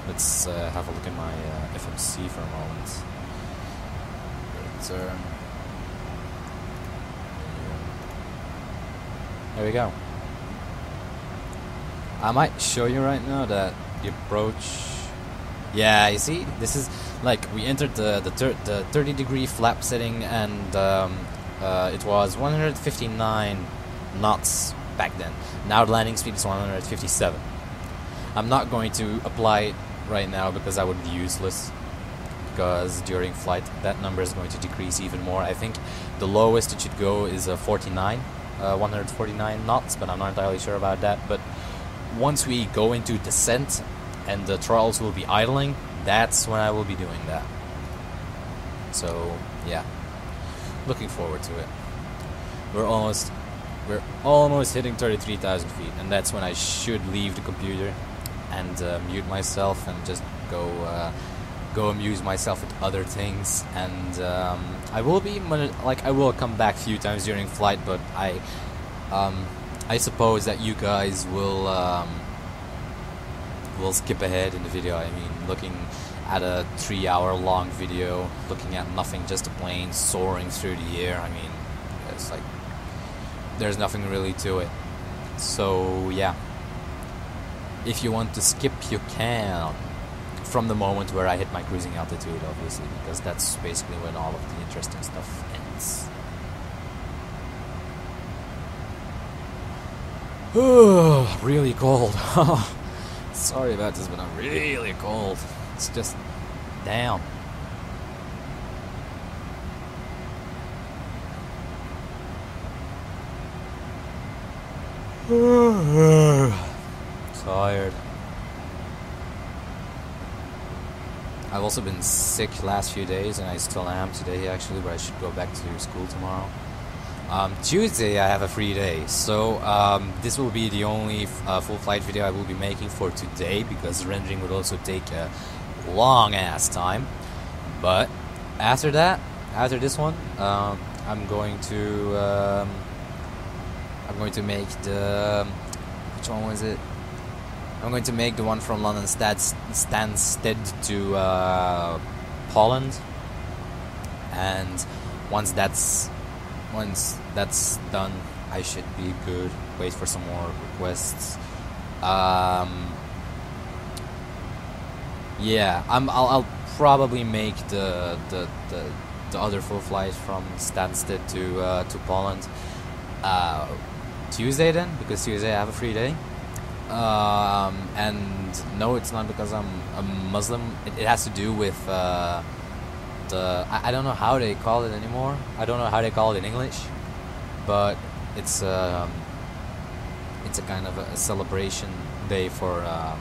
Let's have a look at my FMC for a moment. Return. There we go. I might show you right now that the approach. Yeah, you see, this is like, we entered the 30-degree flap setting, and it was 159 knots back then. Now the landing speed is 157. I'm not going to apply it right now because that would be useless. because during flight that number is going to decrease even more. I think the lowest it should go is 149 knots, but I'm not entirely sure about that. But once we go into descent and the throttles will be idling, that's when I will be doing that. So yeah, looking forward to it. We're almost hitting 33,000 feet, and that's when I should leave the computer and mute myself and just go amuse myself with other things. And I will be I will come back a few times during flight, but I suppose that you guys will skip ahead in the video. I mean, looking at a 3-hour long video, looking at nothing, just a plane soaring through the air. I mean, it's like there's nothing really to it. So yeah, if you want to skip, you can, from the moment where I hit my cruising altitude, obviously, because that's basically when all of the interesting stuff ends. Oh, really cold. Sorry about this, but I'm really cold. It's just damn. Tired. I've also been sick last few days, and I still am today actually, but I should go back to school tomorrow. Tuesday I have a free day, so this will be the only full flight video I will be making for today, because rendering would also take a long ass time. But after that, after this one, I'm going to make the, which one was it? I'm going to make the one from London Stansted to Poland, and once that's done, I should be good. Wait for some more requests. Yeah, I'll probably make the other full flight from Stansted to Poland Tuesday then, because Tuesday I have a free day. And no, it's not because I'm a Muslim. It has to do with I don't know how they call it anymore. I don't know how they call it in English, but it's a kind of a celebration day for a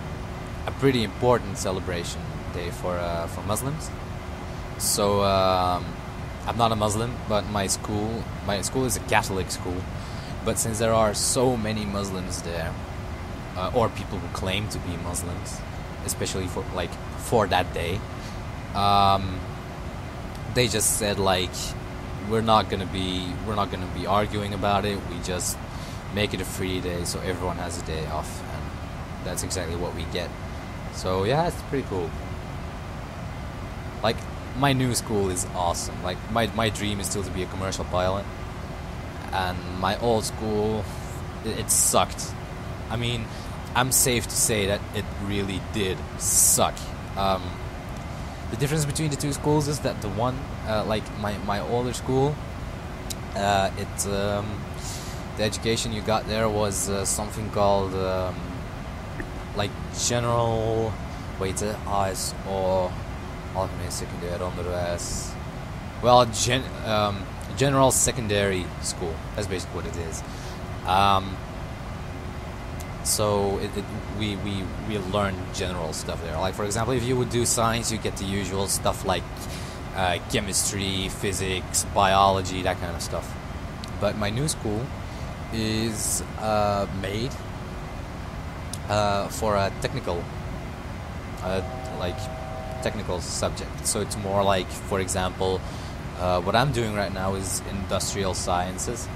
pretty important celebration day for Muslims. So I'm not a Muslim, but my school is a Catholic school. But since there are so many Muslims there, or people who claim to be Muslims, especially for that day, they just said we're not gonna be arguing about it. We just make it a free day, so everyone has a day off, and that's exactly what we get. So yeah, it's pretty cool. My new school is awesome. My dream is still to be a commercial pilot, and my old school, it sucked. I mean, I'm safe to say that it really did suck. The difference between the two schools is that the one, my older school, the education you got there was something called general, algemeen secundair onderwijs. Well, general secondary school. That's basically what it is. So we learn general stuff there. For example, if you would do science, you get the usual stuff like chemistry, physics, biology, that kind of stuff. But my new school is made for a technical subject. So it's more like, for example, what I'm doing right now is industrial sciences,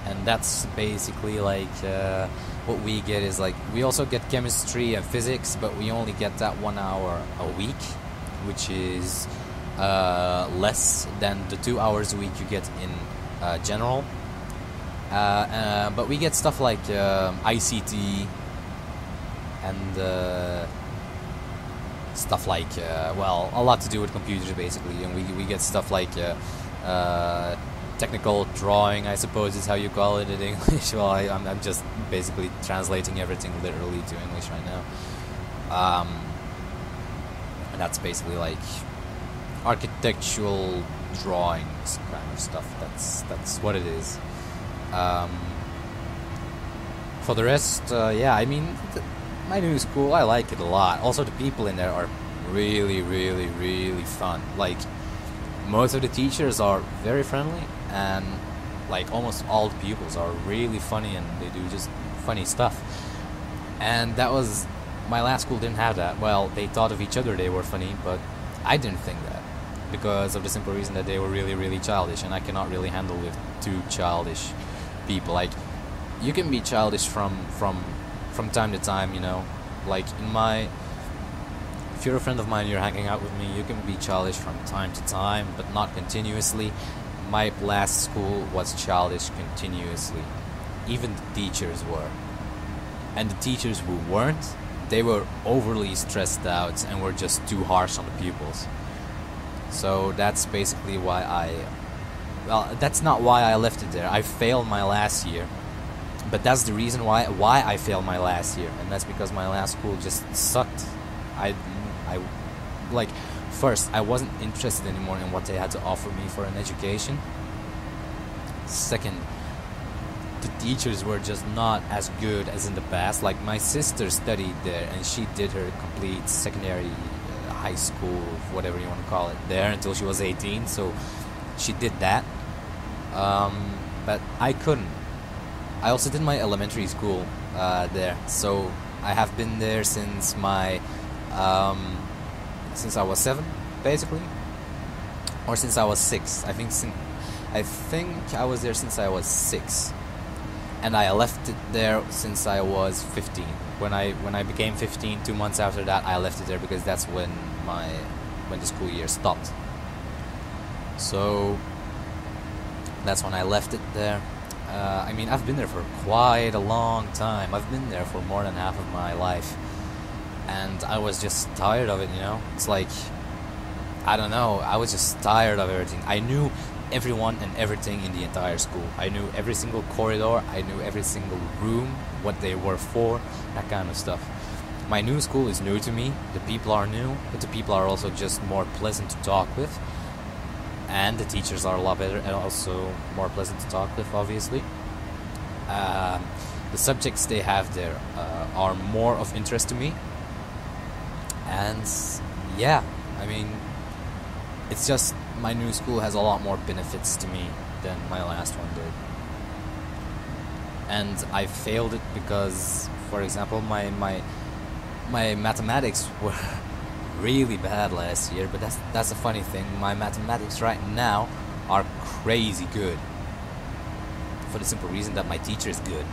and that's basically what we get is we also get chemistry and physics, but we only get that 1 hour a week, which is less than the 2 hours a week you get in general. But we get stuff like ICT and stuff like a lot to do with computers basically, and we get stuff like technical drawing, I suppose is how you call it in English. Well, I'm just basically translating everything literally to English right now. And that's basically architectural drawings kind of stuff. That's what it is. For the rest, yeah, I mean, my new school, I like it a lot. Also, the people in there are really, really, really fun. Like, most of the teachers are very friendly, and like almost all the pupils are really funny, and they do just funny stuff. And that was, my last school didn't have that. Well, they thought of each other they were funny, but I didn't think that, because of the simple reason that they were really, really childish, and I cannot really handle with too childish people. Like, you can be childish from time to time, you know. Like, if you're a friend of mine, you're hanging out with me, you can be childish from time to time, but not continuously. My last school was childish continuously. Even the teachers were. And the teachers who weren't, they were overly stressed out and were just too harsh on the pupils. So that's basically why that's not why I left it there. I failed my last year. But that's the reason why I failed my last year, and that's because my last school just sucked. I like, first, I wasn't interested anymore in what they had to offer me for an education. Second, the teachers were just not as good as in the past. Like, my sister studied there, and she did her complete secondary, high school, whatever you want to call it, there until she was 18. So she did that, but I couldn't. I also did my elementary school there, so I have been there since my since I was 7, basically, or since I was 6. I think I was there since I was 6, and I left it there since I was 15. When I became 15, 2 months after that, I left it there because that's when the school year stopped. So that's when I left it there. I mean, I've been there for quite a long time. I've been there for more than half of my life, and I was just tired of it, you know? It's like, I don't know, I was just tired of everything. I knew everyone and everything in the entire school. I knew every single corridor, I knew every single room, what they were for, that kind of stuff. My new school is new to me, the people are new, but the people are also just more pleasant to talk with. And the teachers are a lot better and also more pleasant to talk with, obviously. The subjects they have there are more of interest to me. And yeah, I mean, it's just my new school has a lot more benefits to me than my last one did. And I failed it because, for example, my mathematics were really bad last year, but that's a funny thing. My mathematics right now are crazy good, for the simple reason that my teacher is good.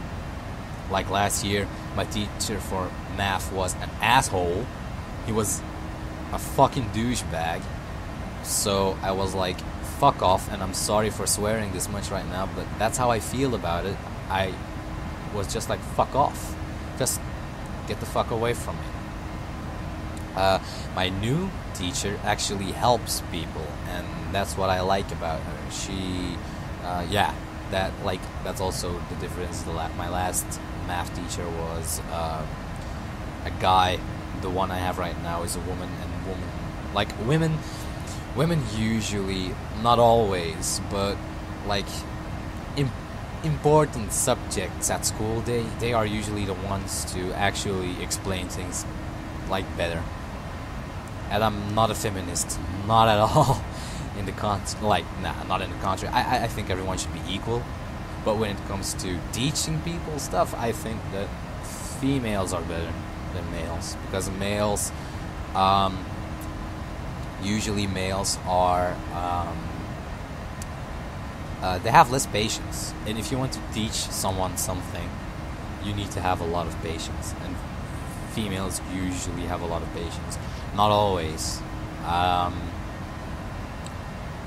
Like last year, my teacher for math was an asshole. He was a fucking douchebag. So I was like, fuck off, and I'm sorry for swearing this much right now, but that's how I feel about it. I was just like, fuck off. Just get the fuck away from me. My new teacher actually helps people, and that's what I like about her. She, yeah, that's also the difference. My last math teacher was a guy. The one I have right now is a woman, and like women usually, not always, but like important subjects at school, they are usually the ones to actually explain things like better. And I'm not a feminist, not at all. In the not in the contrary. I think everyone should be equal, but when it comes to teaching people stuff, I think that females are better than males, because males, usually males are, they have less patience, and if you want to teach someone something, you need to have a lot of patience, and females usually have a lot of patience. Not always,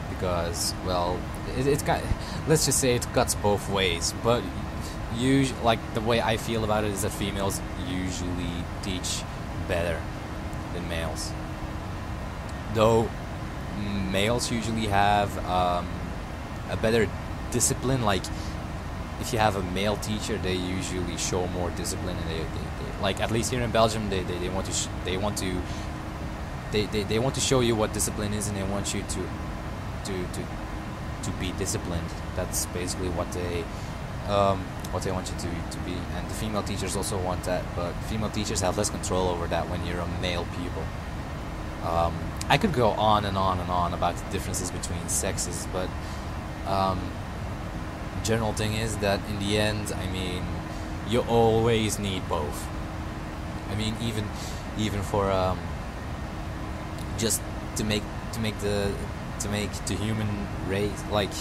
because, well, it's got, let's just say it cuts both ways, but like the way I feel about it is that females usually teach better than males, though males usually have a better discipline. Like, if you have a male teacher, they usually show more discipline, and they like, at least here in Belgium, they want to they want to show you what discipline is, and they want you to be disciplined. That's basically what they want you to be. And the female teachers also want that, but female teachers have less control over that when you're a male pupil. I could go on and on and on about the differences between sexes, but general thing is that in the end, I mean, you always need both. I mean, even for just to make the human race, like,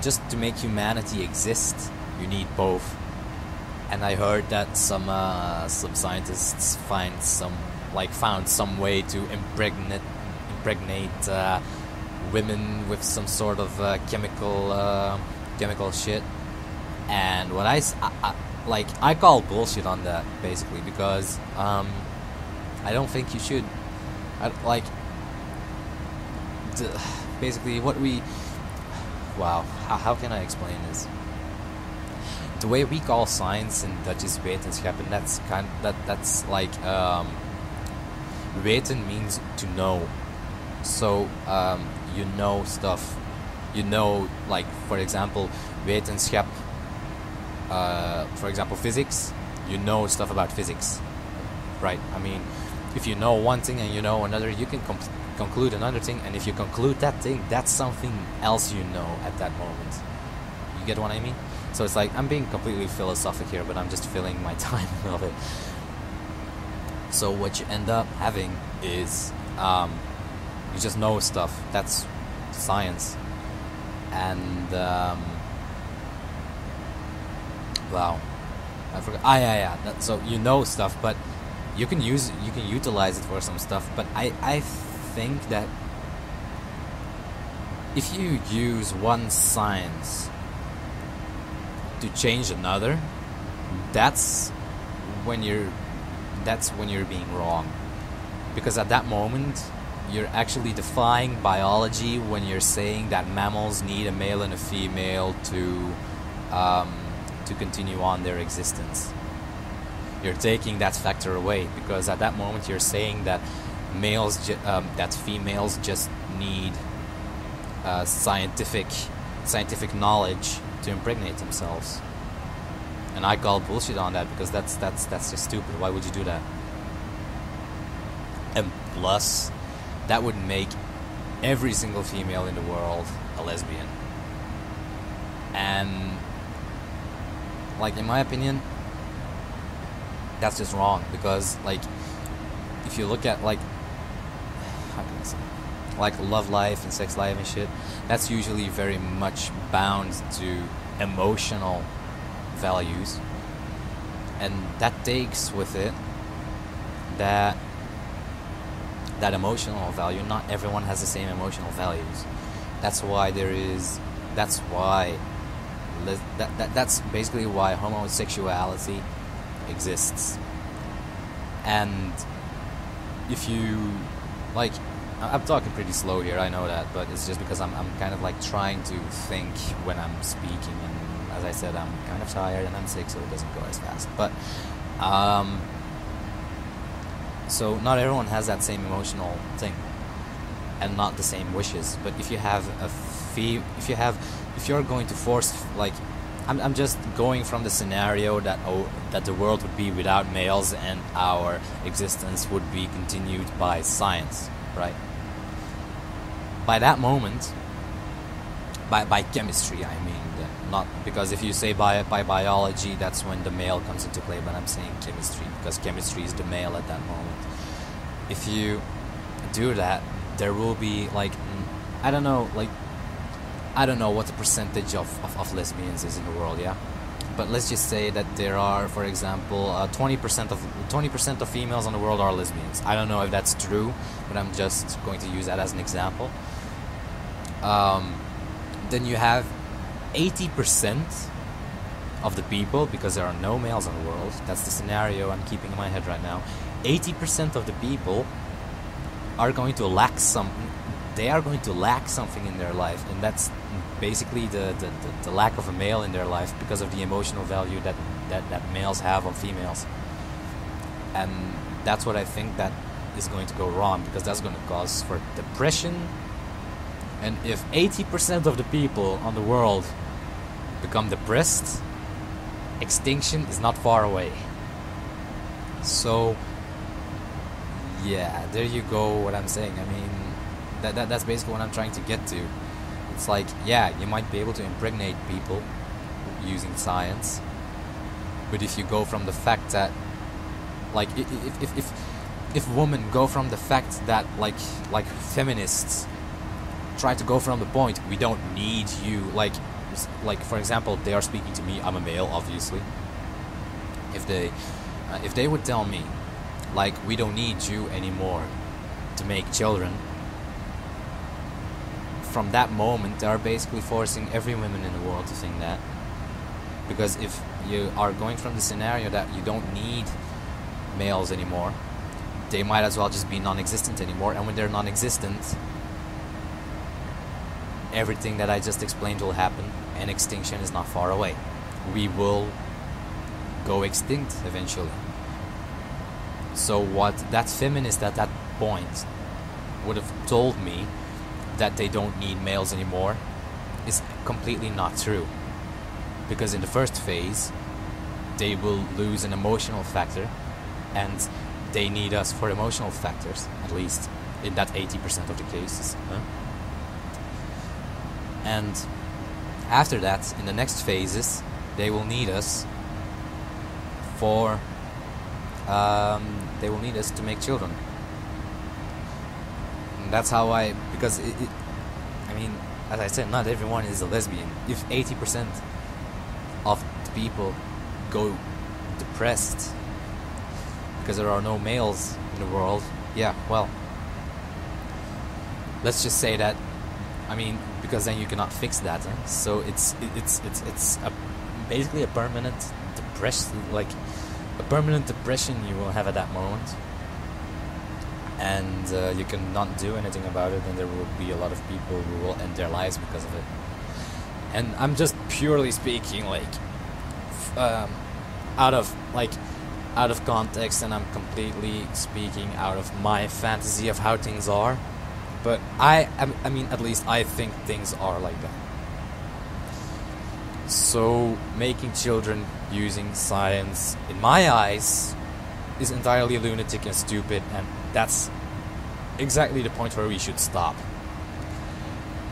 just to make humanity exist, you need both. And I heard that some scientists found some way to impregnate women with some sort of chemical shit. And what I call bullshit on that, basically, because I don't think you should. Basically, how can I explain this? The way we call science in Dutch is wetenschap, and that's like weten means to know. So you know stuff. You know, like, for example, wetenschap. For example, physics. You know stuff about physics, right? I mean, if you know one thing and you know another, you can conclude another thing, and if you conclude that thing, that's something else you know at that moment. You get what I mean? So it's like, I'm being completely philosophic here, but I'm just filling my time of it. So what you end up having is you just know stuff. That's science. And wow, I forgot. Yeah. So you know stuff, but you can utilize it for some stuff. But I think that if you use one science to change another, that's when you're being wrong, because at that moment you're actually defying biology when you're saying that mammals need a male and a female to continue on their existence. You're taking that factor away, because at that moment you're saying that females just need scientific knowledge to impregnate themselves. And I call bullshit on that, because that's just stupid. Why would you do that? And plus, that would make every single female in the world a lesbian. And, like, in my opinion, that's just wrong, because, like, if you look at, like, how can I say, like, love life and sex life and shit, that's usually very much bound to emotional values, and that takes with it that emotional value. Not everyone has the same emotional values. That's basically why homosexuality exists. And if you, like, I'm talking pretty slow here, I know that, but it's just because I'm kind of like trying to think when I'm speaking, and as I said, I'm kind of tired and I'm sick, so it doesn't go as fast. But so not everyone has that same emotional thing, and not the same wishes. But if you have if you're going to force, like, I'm just going from the scenario that the world would be without males and our existence would be continued by science, right? By that moment, by chemistry, I mean, not because if you say by biology, that's when the male comes into play, but I'm saying chemistry, because chemistry is the male at that moment. If you do that, there will be, like, I don't know what the percentage of lesbians is in the world, yeah? But let's just say that there are, for example, 20% of females in the world are lesbians. I don't know if that's true, but I'm just going to use that as an example. Then you have 80% of the people, because there are no males in the world, that's the scenario I'm keeping in my head right now, 80% of the people are going to lack something in their life, and that's basically the lack of a male in their life, because of the emotional value that males have on females. And that's what I think that is going to go wrong, because that's going to cause for depression. And if 80% of the people on the world become depressed, extinction is not far away. So yeah, there you go, what I'm saying. I mean, that's basically what I'm trying to get to. It's like, yeah, you might be able to impregnate people using science, but if you go from the fact that, like, if women go from the fact that, like feminists try to go from the point, we don't need you, like for example, they are speaking to me, I'm a male, obviously. If they would tell me, like, we don't need you anymore to make children, from that moment they are basically forcing every woman in the world to think that. Because if you are going from the scenario that you don't need males anymore, they might as well just be non-existent anymore, and when they're non-existent, everything that I just explained will happen, and extinction is not far away. We will go extinct eventually. So what that feminist at that point would have told me, that they don't need males anymore, is completely not true. Because in the first phase, they will lose an emotional factor, and they need us for emotional factors, at least in that 80% of the cases. And after that, in the next phases, they will need us for they will need us to make children. And that's how because I mean, as I said, not everyone is a lesbian. If 80% of the people go depressed because there are no males in the world, yeah, well, let's just say that, I mean, because then you cannot fix that, huh? So it's basically a permanent depression you will have at that moment, and you cannot do anything about it, and there will be a lot of people who will end their lives because of it. And I'm just purely speaking, like, out of context, and I'm completely speaking out of my fantasy of how things are. But I mean, at least I think things are like that. So making children using science, in my eyes, is entirely lunatic and stupid, and that's exactly the point where we should stop.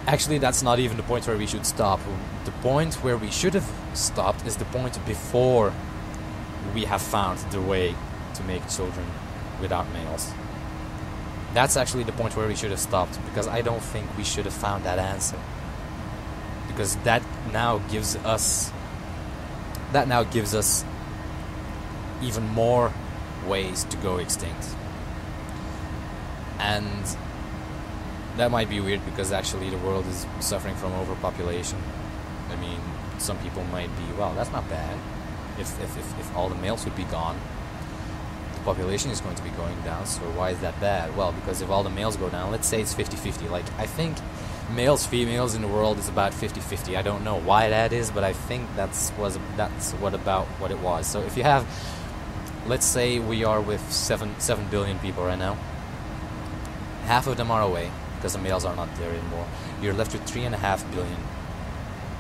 Actually, that's not even the point where we should stop. The point where we should have stopped is the point before we have found the way to make children without males. That's actually the point where we should have stopped, because I don't think we should have found that answer. Because that now gives us even more ways to go extinct. And that might be weird, because actually the world is suffering from overpopulation. I mean, some people might be, well, that's not bad. If all the males would be gone, the population is going to be going down, so why is that bad? Well, because if all the males go down, let's say it's 50-50, like, I think males, females in the world is about 50-50. I don't know why that is, but I think that's what it was. So if you have, let's say we are with 7 billion people right now, half of them are away, because the males are not there anymore. You're left with 3.5 billion,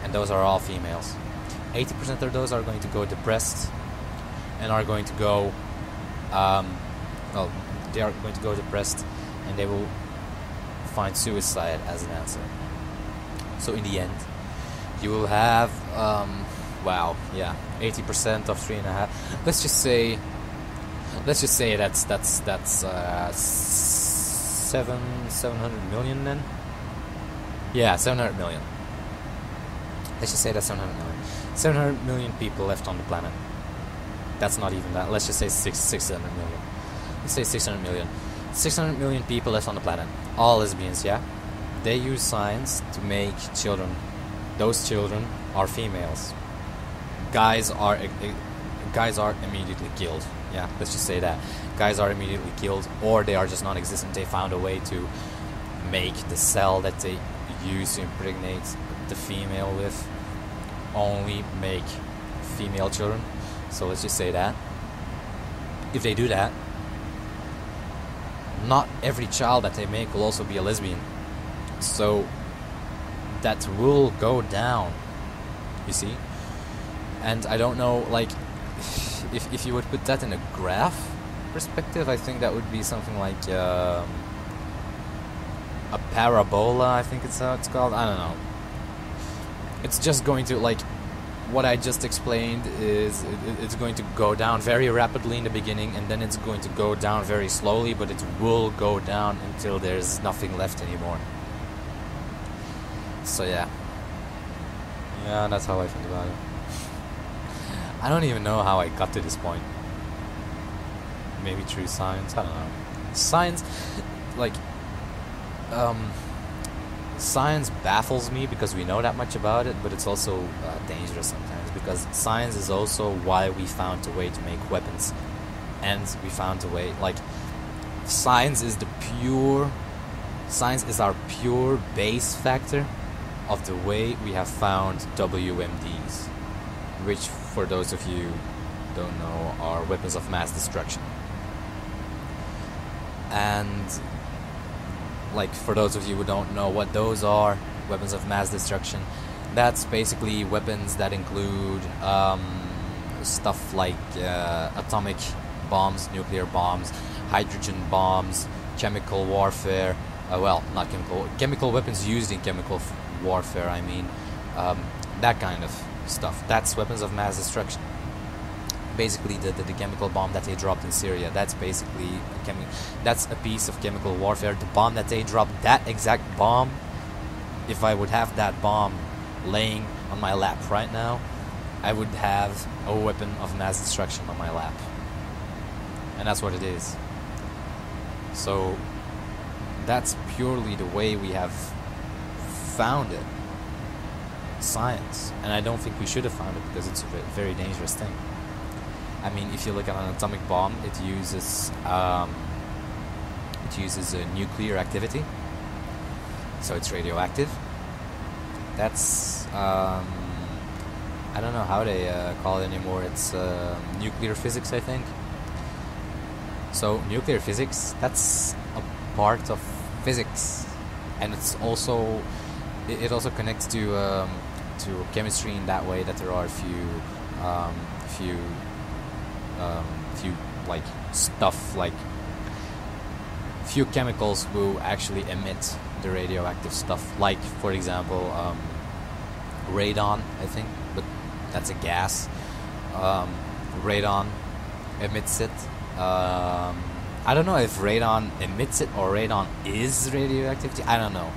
and those are all females. 80% of those are going to go depressed, and are going to go, well, they are going to go depressed, and they will find suicide as an answer. So in the end, you will have, wow, yeah, 80% of 3.5. Let's just say that's 700 million then. Yeah, 700 million. Let's just say that's 700 million. 700 million people left on the planet. That's not even that. Let's just say 600 million. Let's say 600 million. 600 million people left on the planet. All lesbians, yeah? They use science to make children. Those children are females. Guys are immediately killed. Yeah, let's just say that. Guys are immediately killed, or they are just non-existent. They found a way to make the cell that they use to impregnate the female with only make female children. So let's just say that. If they do that, not every child that they make will also be a lesbian. So that will go down, you see. And I don't know, like, if you would put that in a graph perspective, I think that would be something like a parabola, I think it's how it's called. I don't know. It's just going to, like, what I just explained is it's going to go down very rapidly in the beginning, and then it's going to go down very slowly, but it will go down until there's nothing left anymore. So yeah, that's how I think about it. I don't even know how I got to this point. Maybe through science, I don't know. Science, like, science baffles me because we know that much about it, but it's also dangerous sometimes, because science is also why we found a way to make weapons, and we found a way, like, science is our pure base factor of the way we have found WMDs, which, for those of you who don't know, are weapons of mass destruction. And, like, for those of you who don't know what those are, weapons of mass destruction, that's basically weapons that include stuff like atomic bombs, nuclear bombs, hydrogen bombs, chemical warfare, well, not chemical weapons used in chemical warfare, I mean, that kind of stuff. That's weapons of mass destruction. Basically, the chemical bomb that they dropped in Syria, that's basically that's a piece of chemical warfare. The bomb that they dropped, that exact bomb, if I would have that bomb laying on my lap right now, I would have a weapon of mass destruction on my lap. And that's what it is. So that's purely the way we have found it. Science. And I don't think we should have found it, because it's a very dangerous thing. I mean, if you look at an atomic bomb, it uses a nuclear activity, so it's radioactive. That's I don't know how they call it anymore. It's nuclear physics, I think. So nuclear physics, that's a part of physics, and it's also it also connects to chemistry in that way, that there are a few like stuff, like few chemicals will actually emit the radioactive stuff, like, for example, radon, I think, but that's a gas. Radon emits it. I don't know if radon emits it or radon is radioactivity. I don't know.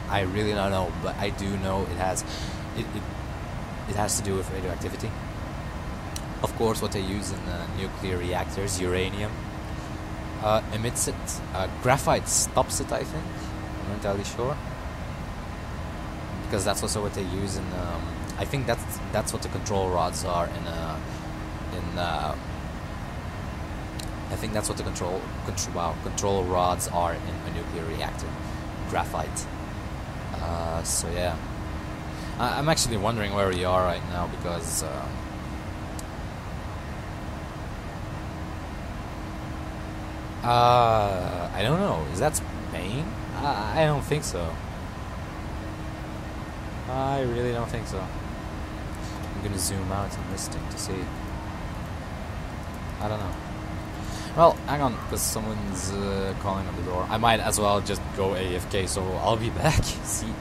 I really don't know, but I do know it has to do with radioactivity. Of course, what they use in nuclear reactors, uranium, emits it. Graphite stops it, I think. I'm not entirely sure, because that's also what they use in. I think that's what the control rods are in. I think that's what the control rods are in a nuclear reactor. Graphite. So yeah, I'm actually wondering where we are right now, because. I don't know. Is that Spain? I don't think so. I really don't think so. I'm gonna zoom out on this thing to see. I don't know. Well, hang on, because someone's calling on the door. I might as well just go AFK, so I'll be back. See ya.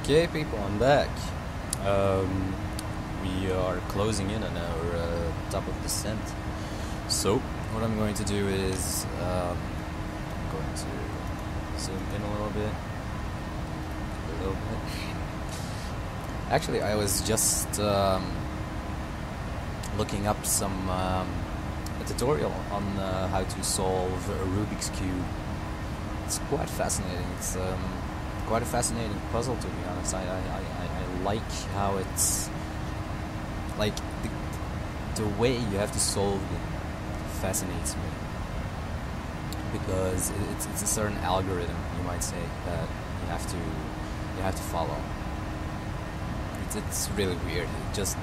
Okay, people, I'm back. We are closing in on our top of descent. So, what I'm going to do is I'm going to zoom in a little bit. Actually, I was just looking up some a tutorial on how to solve a Rubik's Cube. It's quite fascinating. It's quite a fascinating puzzle, to be honest. I like how it's like the way you have to solve it fascinates me, because it's a certain algorithm, you might say, that you have to follow. It's really weird. Just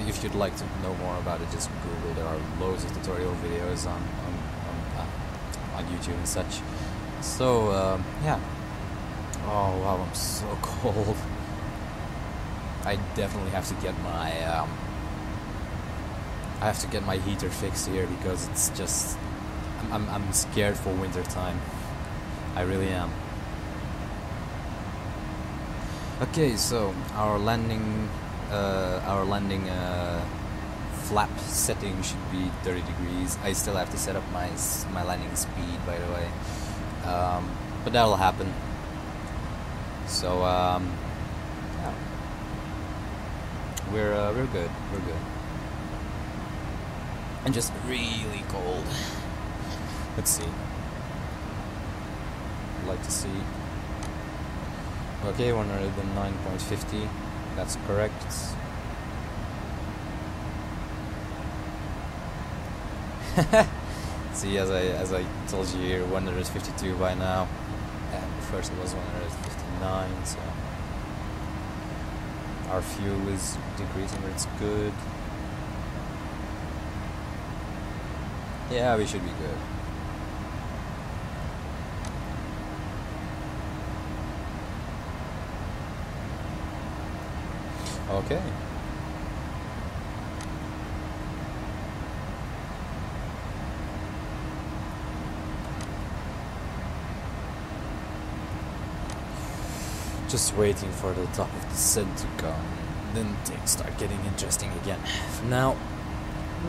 if you'd like to know more about it, just Google. There are loads of tutorial videos on YouTube and such. So yeah. Oh wow, I'm so cold. I definitely have to get my heater fixed here, because it's just I'm scared for winter time. I really am. Okay, so our landing flap setting should be 30 degrees. I still have to set up my landing speed, by the way, but that'll happen. So yeah, we're good. And just really cold. Let's see. I'd like to see. Okay, 109.50. That's correct. See, as I told you here, 152 by now. And first it was 159, so our fuel is decreasing, but it's good. Yeah, we should be good. Okay. Just waiting for the top of the set to come, then things start getting interesting again. For now,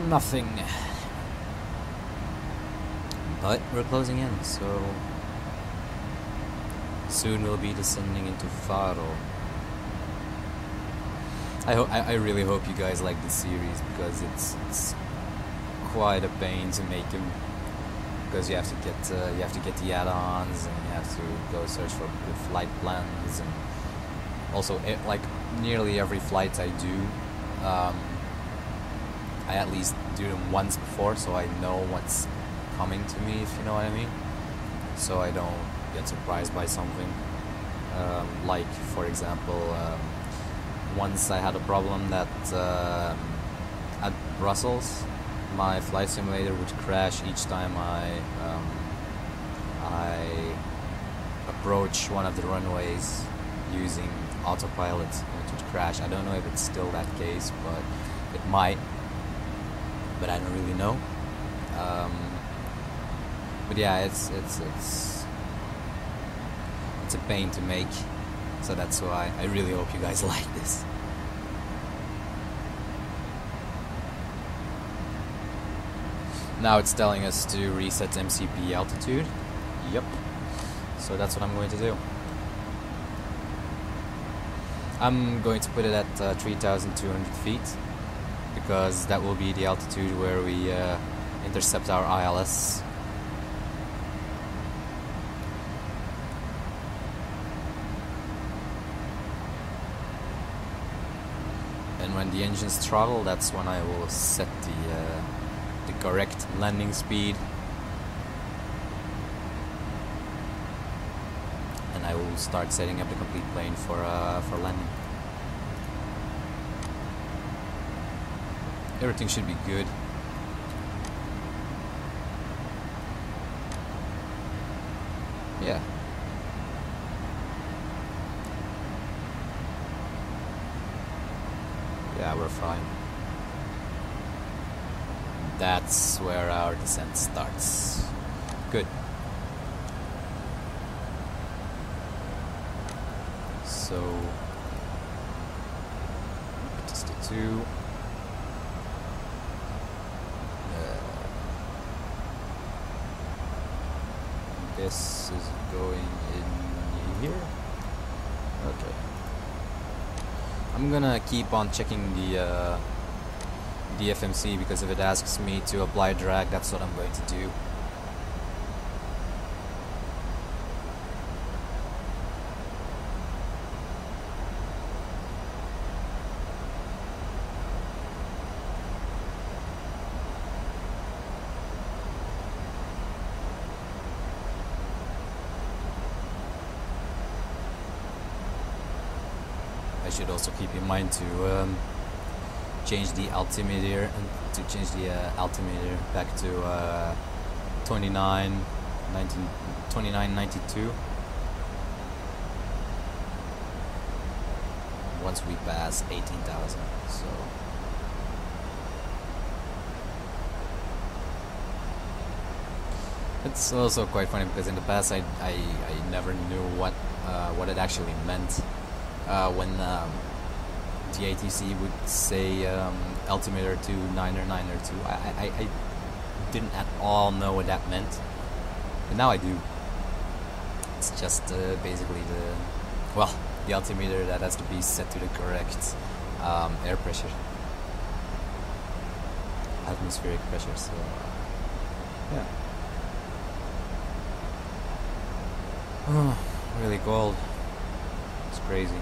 nothing. But we're closing in, so soon we'll be descending into Faro. I really hope you guys like this series, because it's quite a pain to make them, because you have to get the add-ons, and you have to go search for good flight plans, and also like nearly every flight I do, I at least do them once before, so I know what's coming to me, if you know what I mean, so I don't get surprised by something. Like, for example, once I had a problem that at Brussels, my flight simulator would crash each time I approach one of the runways using autopilot. It would crash. I don't know if it's still that case, but it might. But I don't really know. But yeah, it's a pain to make. So that's why I really hope you guys like this. Now it's telling us to reset MCP altitude. Yep. So that's what I'm going to do. I'm going to put it at 3,200 feet, because that will be the altitude where we intercept our ILS. And when the engines throttle, that's when I will set the correct landing speed, and I will start setting up the complete plane for landing. Everything should be good. Yeah. Yeah, we're fine. That's where our descent starts. Good. So to this is going in here. Okay. I'm gonna keep on checking the FMC, because if it asks me to apply drag, that's what I'm going to do. I should also keep in mind to change the altimeter and to change the altimeter back to 2992 once we pass 18,000. So it's also quite funny, because in the past I never knew what it actually meant. When the ATC would say altimeter to 992, I didn't at all know what that meant, but now I do. It's just basically the altimeter that has to be set to the correct air pressure, atmospheric pressure. So yeah. Oh, really cold. It's crazy.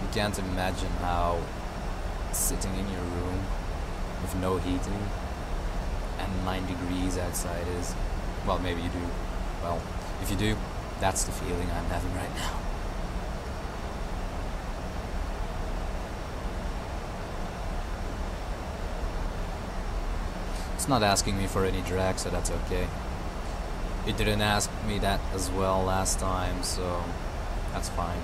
You can't imagine how sitting in your room with no heating and 9 degrees outside is. Well, maybe you do. Well, if you do, that's the feeling I'm having right now. It's not asking me for any drag, so that's okay. It didn't ask me that as well last time, so that's fine.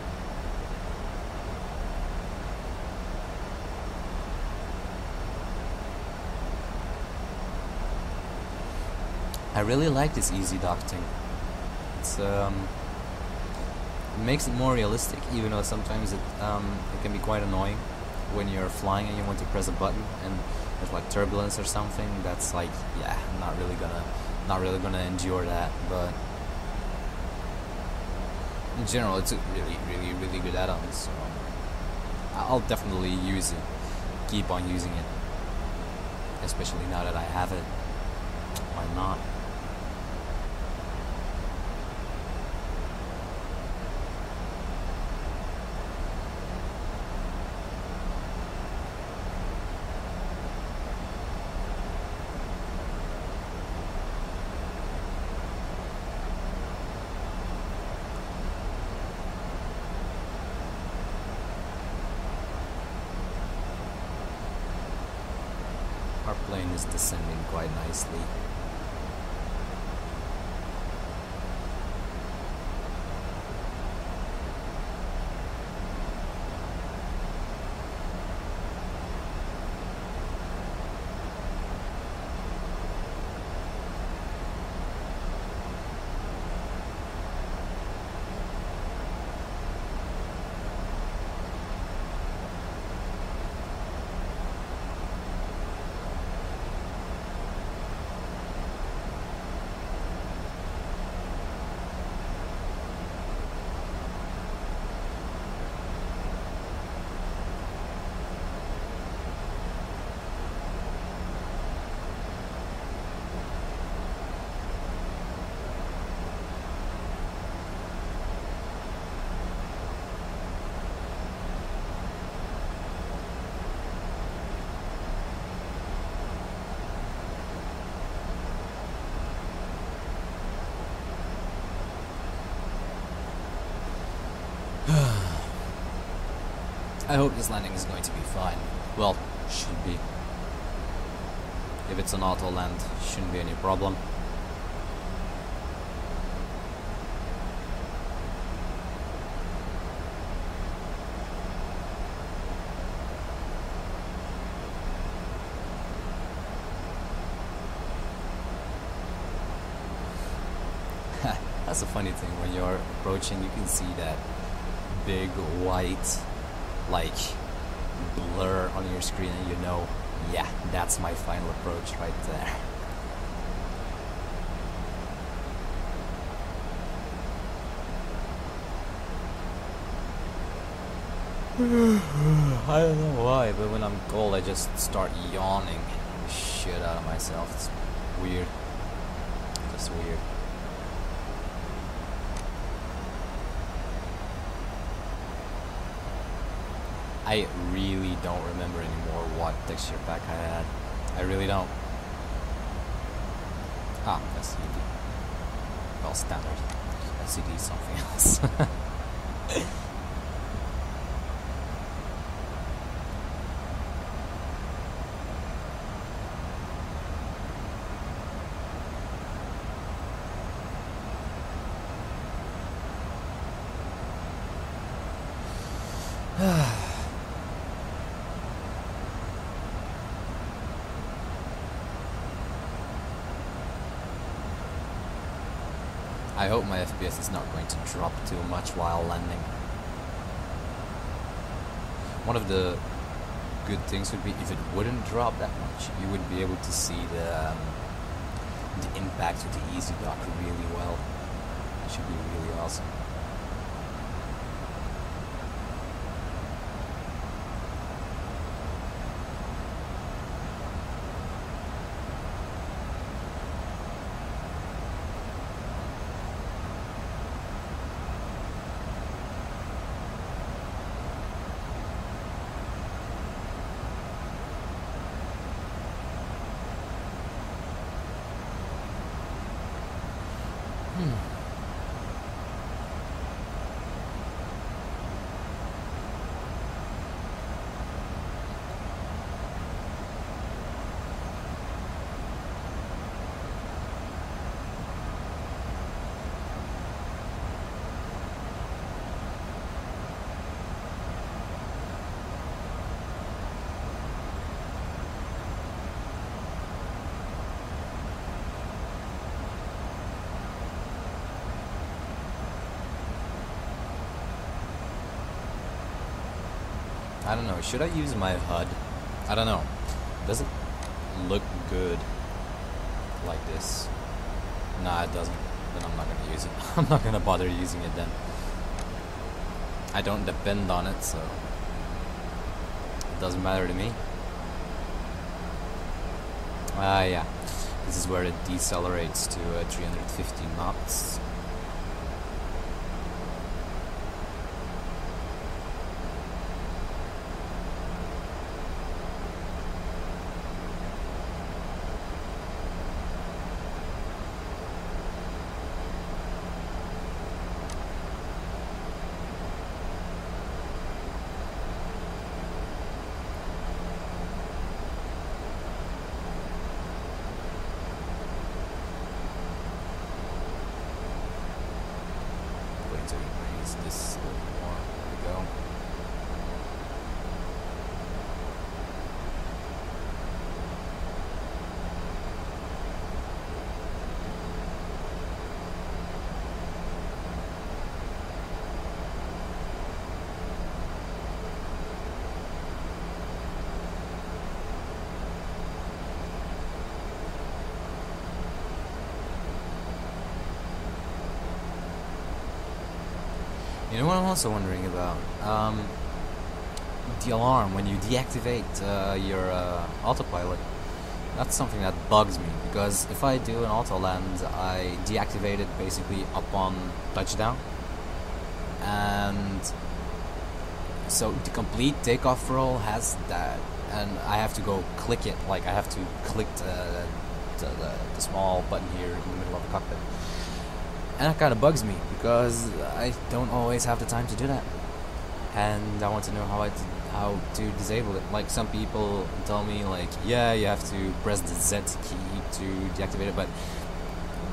I really like this easy ducting. It's it makes it more realistic, even though sometimes it can be quite annoying when you're flying and you want to press a button and there's like turbulence or something. That's like, yeah, I'm not really gonna endure that. But in general, it's a really good add-on. So I'll definitely use it, keep on using it, especially now that I have it. Why not? Our plane is descending quite nicely. I hope this landing is going to be fine. Well, should be. If it's an auto land, shouldn't be any problem. That's a funny thing, when you're approaching you can see that big white like blur on your screen and you know, yeah, that's my final approach right there. I don't know why, but when I'm cold I just start yawning the shit out of myself. It's weird. Just weird. I really don't remember anymore what texture pack I had. I really don't. Ah, SCD. Well, standard. SCD is something else. I hope my FPS is not going to drop too much while landing. One of the good things would be if it wouldn't drop that much, you would be able to see the impact of the easy dock really well. It should be really awesome. I don't know, should I use my HUD? I don't know. Does it look good like this? Nah, it doesn't. Then I'm not gonna use it. I'm not gonna bother using it then. I don't depend on it, so it doesn't matter to me. Yeah. This is where it decelerates to 350 knots. To increase this a little more. There we go. You know what I'm also wondering about? The alarm when you deactivate your autopilot. That's something that bugs me, because if I do an auto land, I deactivate it basically upon touchdown. And so the complete takeoff roll has that, and I have to go click it, like I have to click the small button here in the middle of the cockpit. And that kind of bugs me, because I don't always have the time to do that. And I want to know how to disable it. Like, some people tell me, like, yeah, you have to press the Z key to deactivate it, but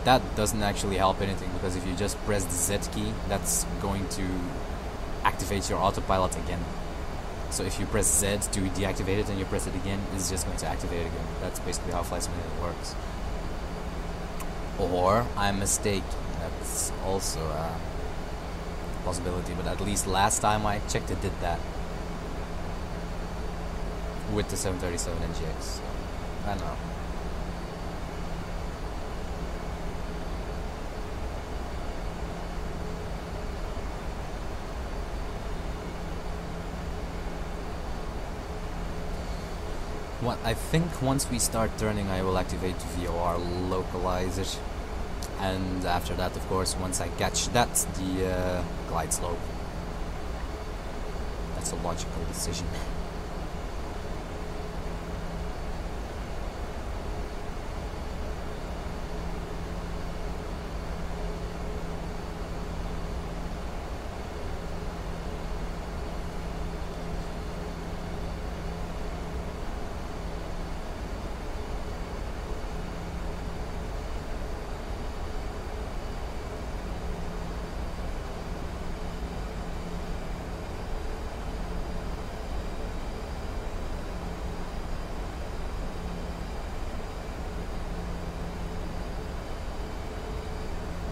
that doesn't actually help anything, because if you just press the Z key, that's going to activate your autopilot again. So if you press Z to deactivate it and you press it again, it's just going to activate it again. That's basically how Flight Simulator works. Or I'm mistaken. That's also a possibility, but at least last time I checked it did that. with the 737 NGX. So, I don't know. I think once we start turning, I will activate VOR, localize it, and after that, of course, once I catch that, the glide slope. That's a logical decision.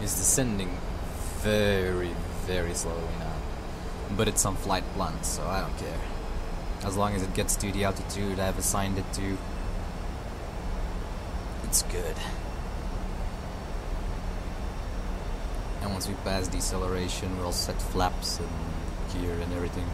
Is descending very, very slowly now. But it's on flight plan, so I don't care. As long as it gets to the altitude I've assigned it to, it's good. And once we pass deceleration, we'll set flaps and gear and everything.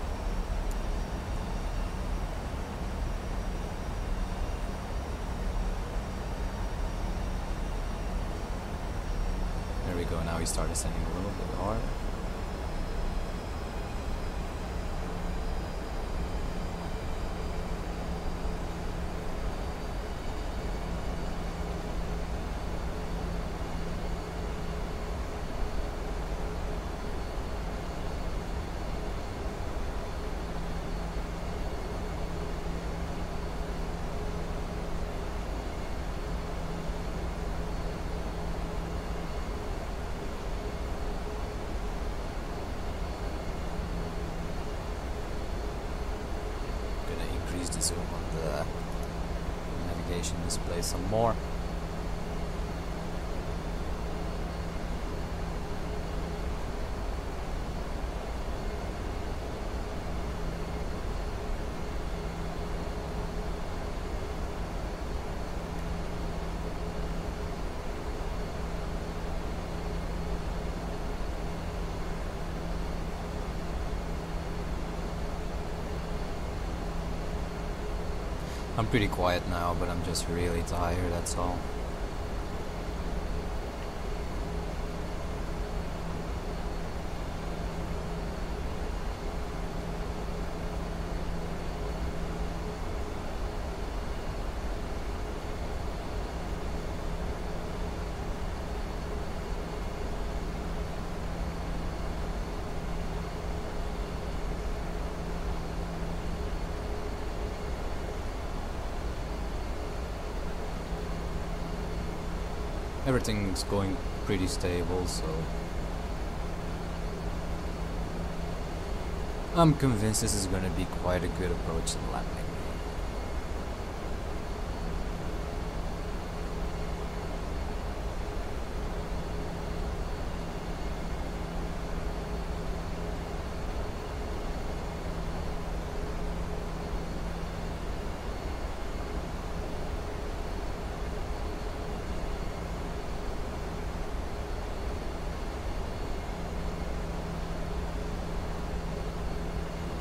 There we go, now we start ascending a little bit hard. Increase the zoom on the navigation display some more. I'm pretty quiet now, but I'm just really tired, that's all. Everything's going pretty stable, so I'm convinced this is going to be quite a good approach to landing.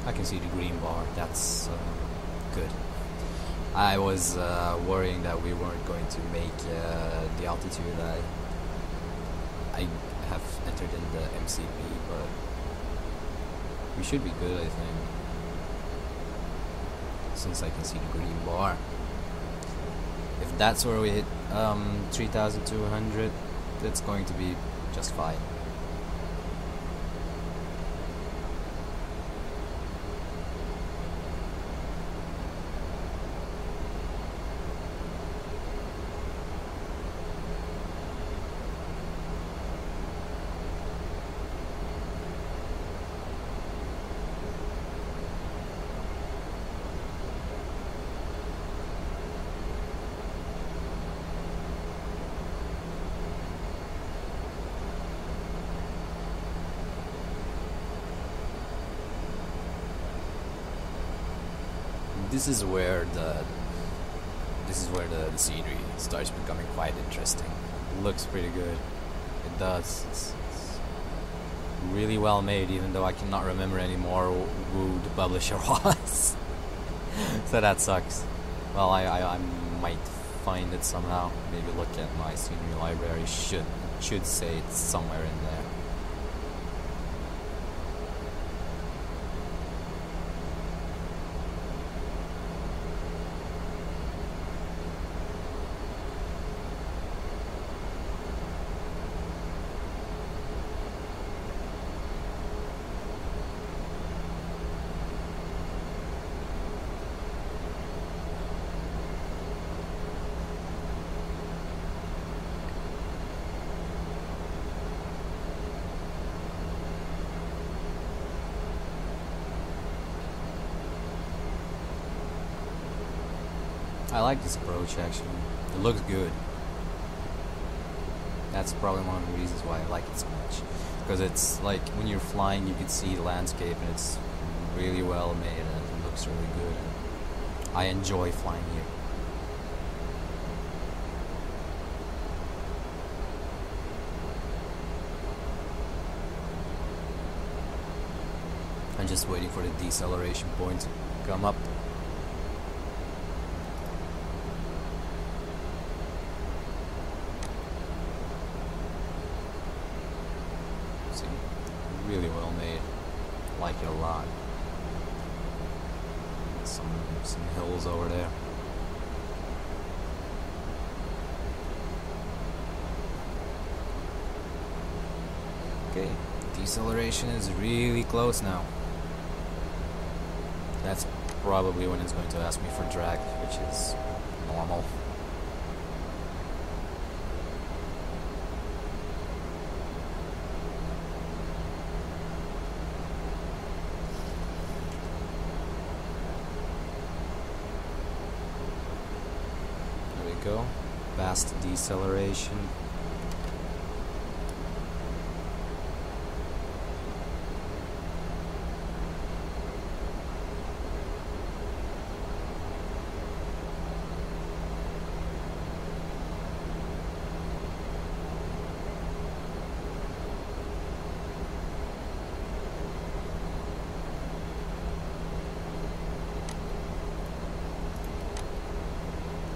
I can see the green bar, that's good. I was worrying that we weren't going to make the altitude I have entered in the MCP, but we should be good, I think, since I can see the green bar. If that's where we hit 3,200, that's going to be just fine. this is where the scenery starts becoming quite interesting. It looks pretty good. It does. It's really well made, even though I cannot remember anymore who the publisher was. So that sucks. Well, I might find it somehow. Maybe look at my scenery library. Should say it's somewhere in there. I like this approach actually. It looks good. That's probably one of the reasons why I like it so much. Because it's like when you're flying you can see the landscape and it's really well made and it looks really good. And I enjoy flying here. I'm just waiting for the deceleration point to come up. Really well made. Like it a lot. Some hills over there. Okay, deceleration is really close now. That's probably when it's going to ask me for drag, which is normal. Go fast deceleration.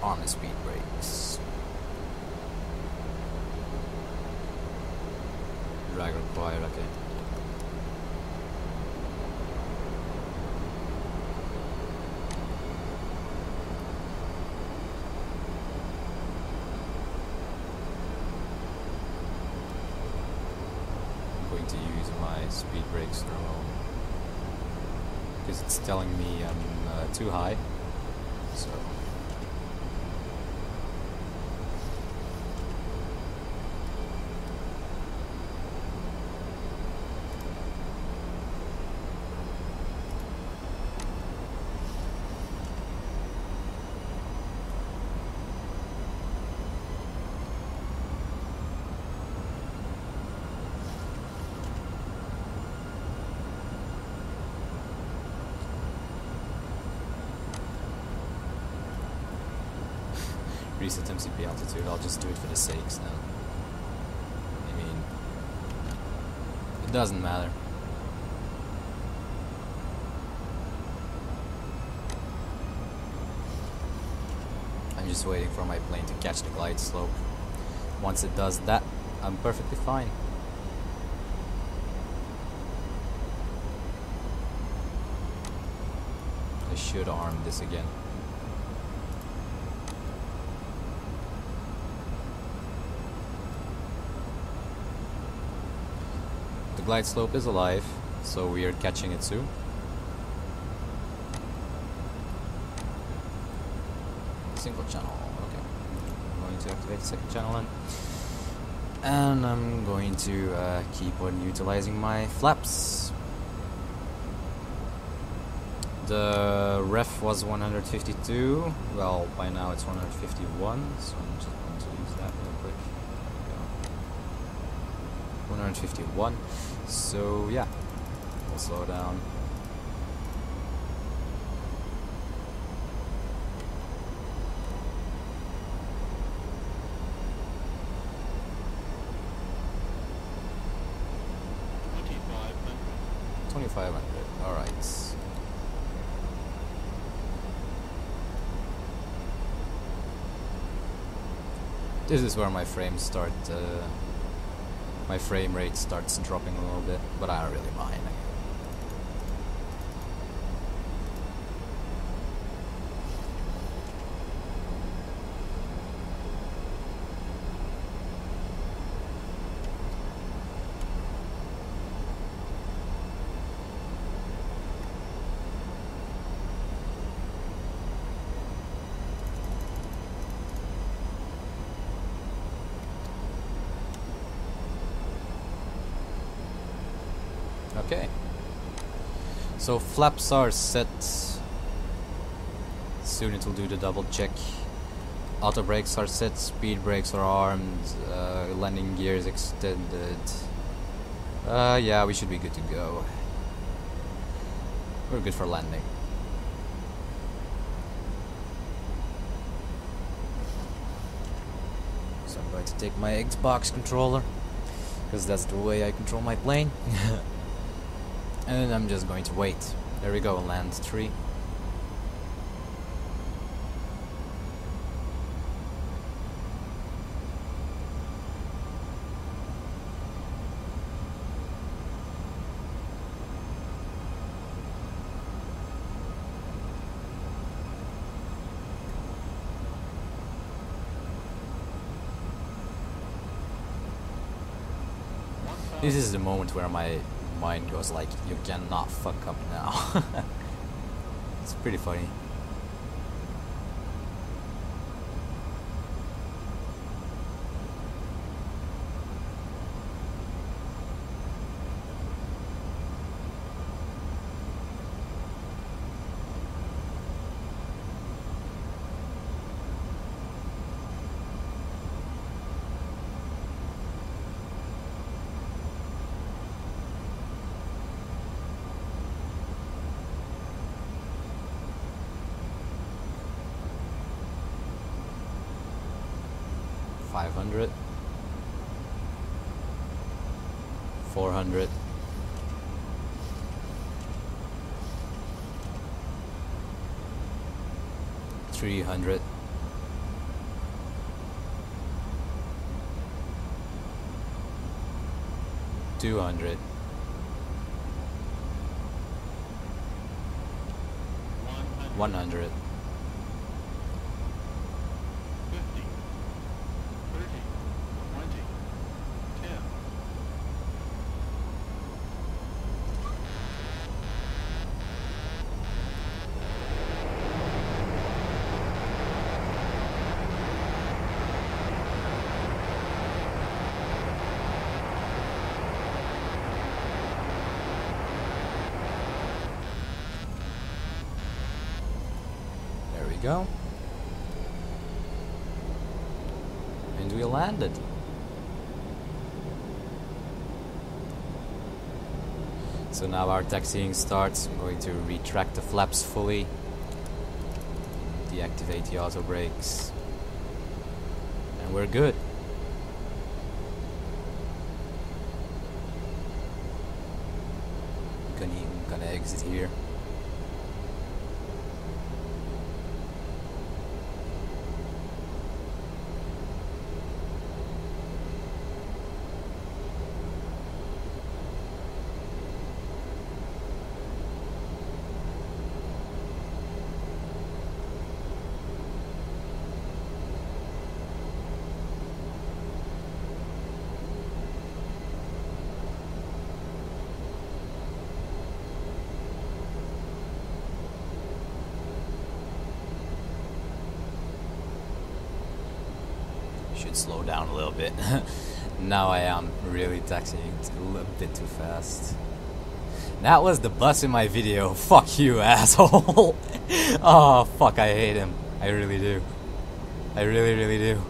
On the speed brakes. Drag required, okay. I'm going to use my speed brakes thermal because it's telling me I'm too high, so reset MCP altitude. I'll just do it for the sakes now. I mean, it doesn't matter. I'm just waiting for my plane to catch the glide slope. Once it does that, I'm perfectly fine. I should arm this again. Glide slope is alive, so we are catching it soon. Single channel, okay. I'm going to activate the second channel then. And I'm going to keep on utilizing my flaps. The ref was 152, well by now it's 151, so I'm just going to use that real quick. 151. So yeah, we'll slow down. 500. Alright. This is where my frames start, my frame rate starts dropping a little bit, but I don't really mind. Okay, so flaps are set. Soon it will do the double check. Auto brakes are set, speed brakes are armed, landing gear is extended. Yeah, we should be good to go. We're good for landing. So I'm going to take my Xbox controller, because that's the way I control my plane. And I'm just going to wait. There we go, land 3. This is the moment where my mind goes like, you cannot fuck up now. It's pretty funny. $500, $400, $300, $200, $100. 50, 30, 20, 10. There we go. And we landed. So now our taxiing starts. I'm going to retract the flaps fully. Deactivate the auto brakes. And we're good. Gonna exit here. Should slow down a little bit. Now I am really taxiing a little bit too fast. That was the bus in my video. Fuck you, asshole. Oh, fuck, I hate him. I really do. I really, really do.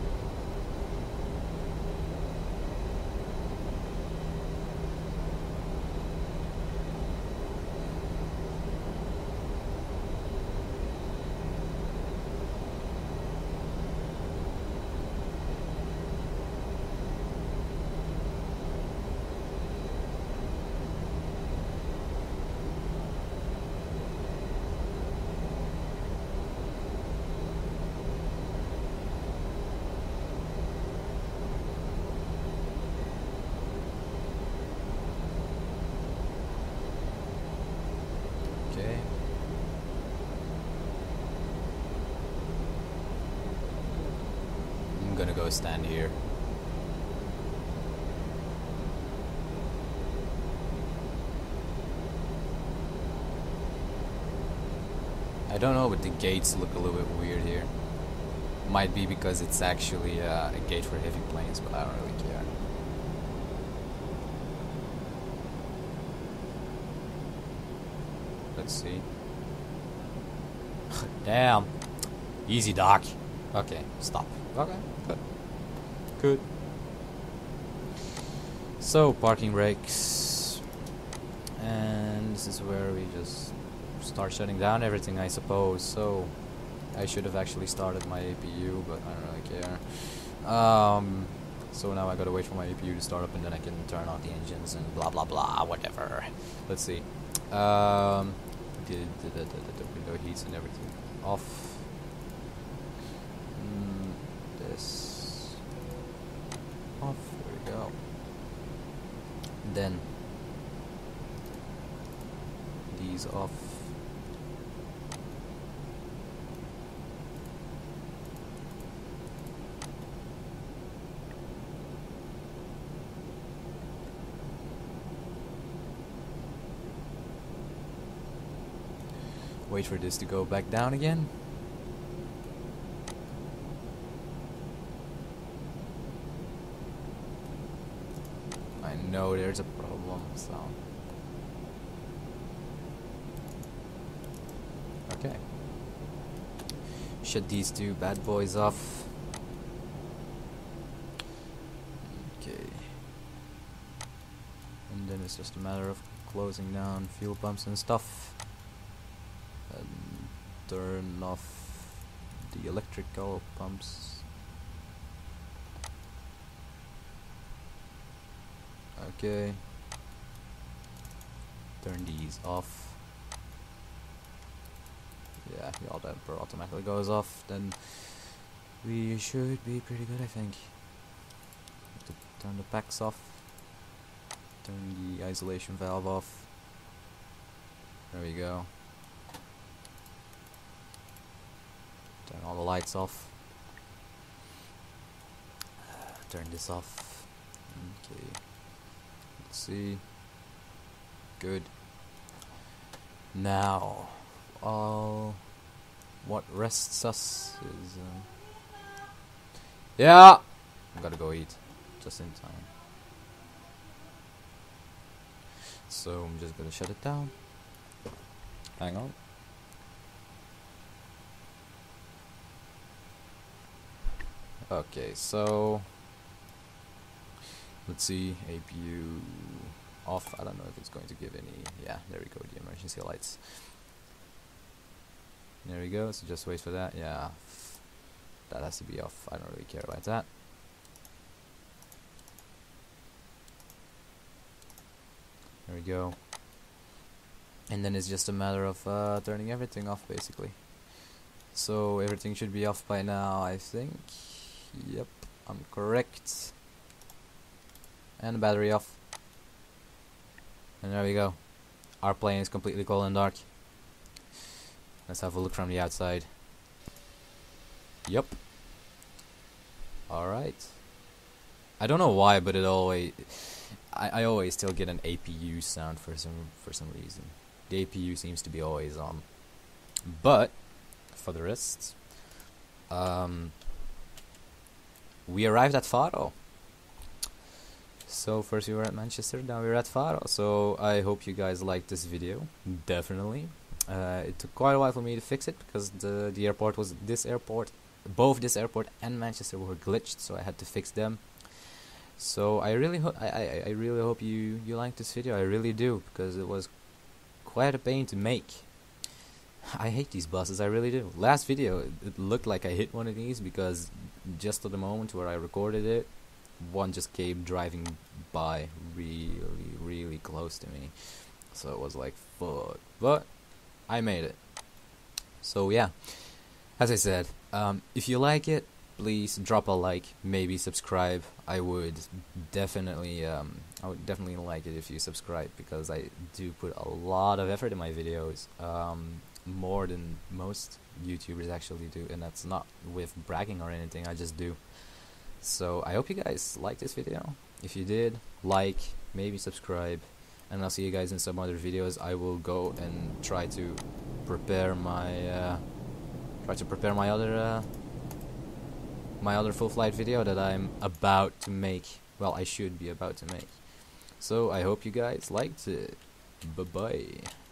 gonna go stand here. I don't know, but the gates look a little bit weird here. Might be because it's actually a gate for heavy planes, but I don't really care. Let's see. Damn. Easy, Doc. Okay, stop. Okay, good. Good. So, parking brakes. And this is where we just start shutting down everything, I suppose. So, I should have actually started my APU, but I don't really care. So now I gotta wait for my APU to start up, and then I can turn on the engines and blah blah blah, whatever. Let's see. The window heats and everything off. This off. There we go. Then these off. Wait for this to go back down again. I know there's a problem, so. Okay. Shut these two bad boys off. Okay. And then it's just a matter of closing down fuel pumps and stuff. And turn off the electrical pumps. Okay. Turn these off. Yeah, the all damper automatically goes off. Then we should be pretty good, I think. Turn the packs off. Turn the isolation valve off. There we go. Turn all the lights off. Turn this off. Okay. Let's see. Good. Now, what rests us is. Yeah! I gotta go eat. Just in time. So I'm just gonna shut it down. Hang on. Okay, so let's see, APU off. I don't know if it's going to give any. Yeah, there we go, the emergency lights. There we go, so just wait for that. Yeah, that has to be off. I don't really care about that. There we go. And then it's just a matter of turning everything off, basically. So everything should be off by now, I think. Yep, I'm correct. And the battery off. And there we go. Our plane is completely cold and dark. Let's have a look from the outside. Yep. Alright. I don't know why, but it always I always still get an APU sound for some reason. The APU seems to be always on. But for the rest, we arrived at Faro. So first we were at Manchester, now we're at Faro. So I hope you guys liked this video. Definitely. It took quite a while for me to fix it because the airport was both this airport and Manchester were glitched, so I had to fix them. So I really hope I really hope you liked this video. I really do, because it was quite a pain to make. I hate these buses, I really do. Last video, it looked like I hit one of these because just at the moment where I recorded it, one just came driving by really close to me. So it was like, fuck. But I made it. So yeah, as I said, if you like it, please drop a like, maybe subscribe. I would definitely like it if you subscribe, because I do put a lot of effort in my videos. More than most YouTubers actually do, and that's not with bragging or anything, I just do. So I hope you guys liked this video. If you did, like, maybe subscribe, and I'll see you guys in some other videos. I will go and try to prepare my my other full flight video that I'm about to make. Well, I should be about to make. So I hope you guys liked it. Bye bye.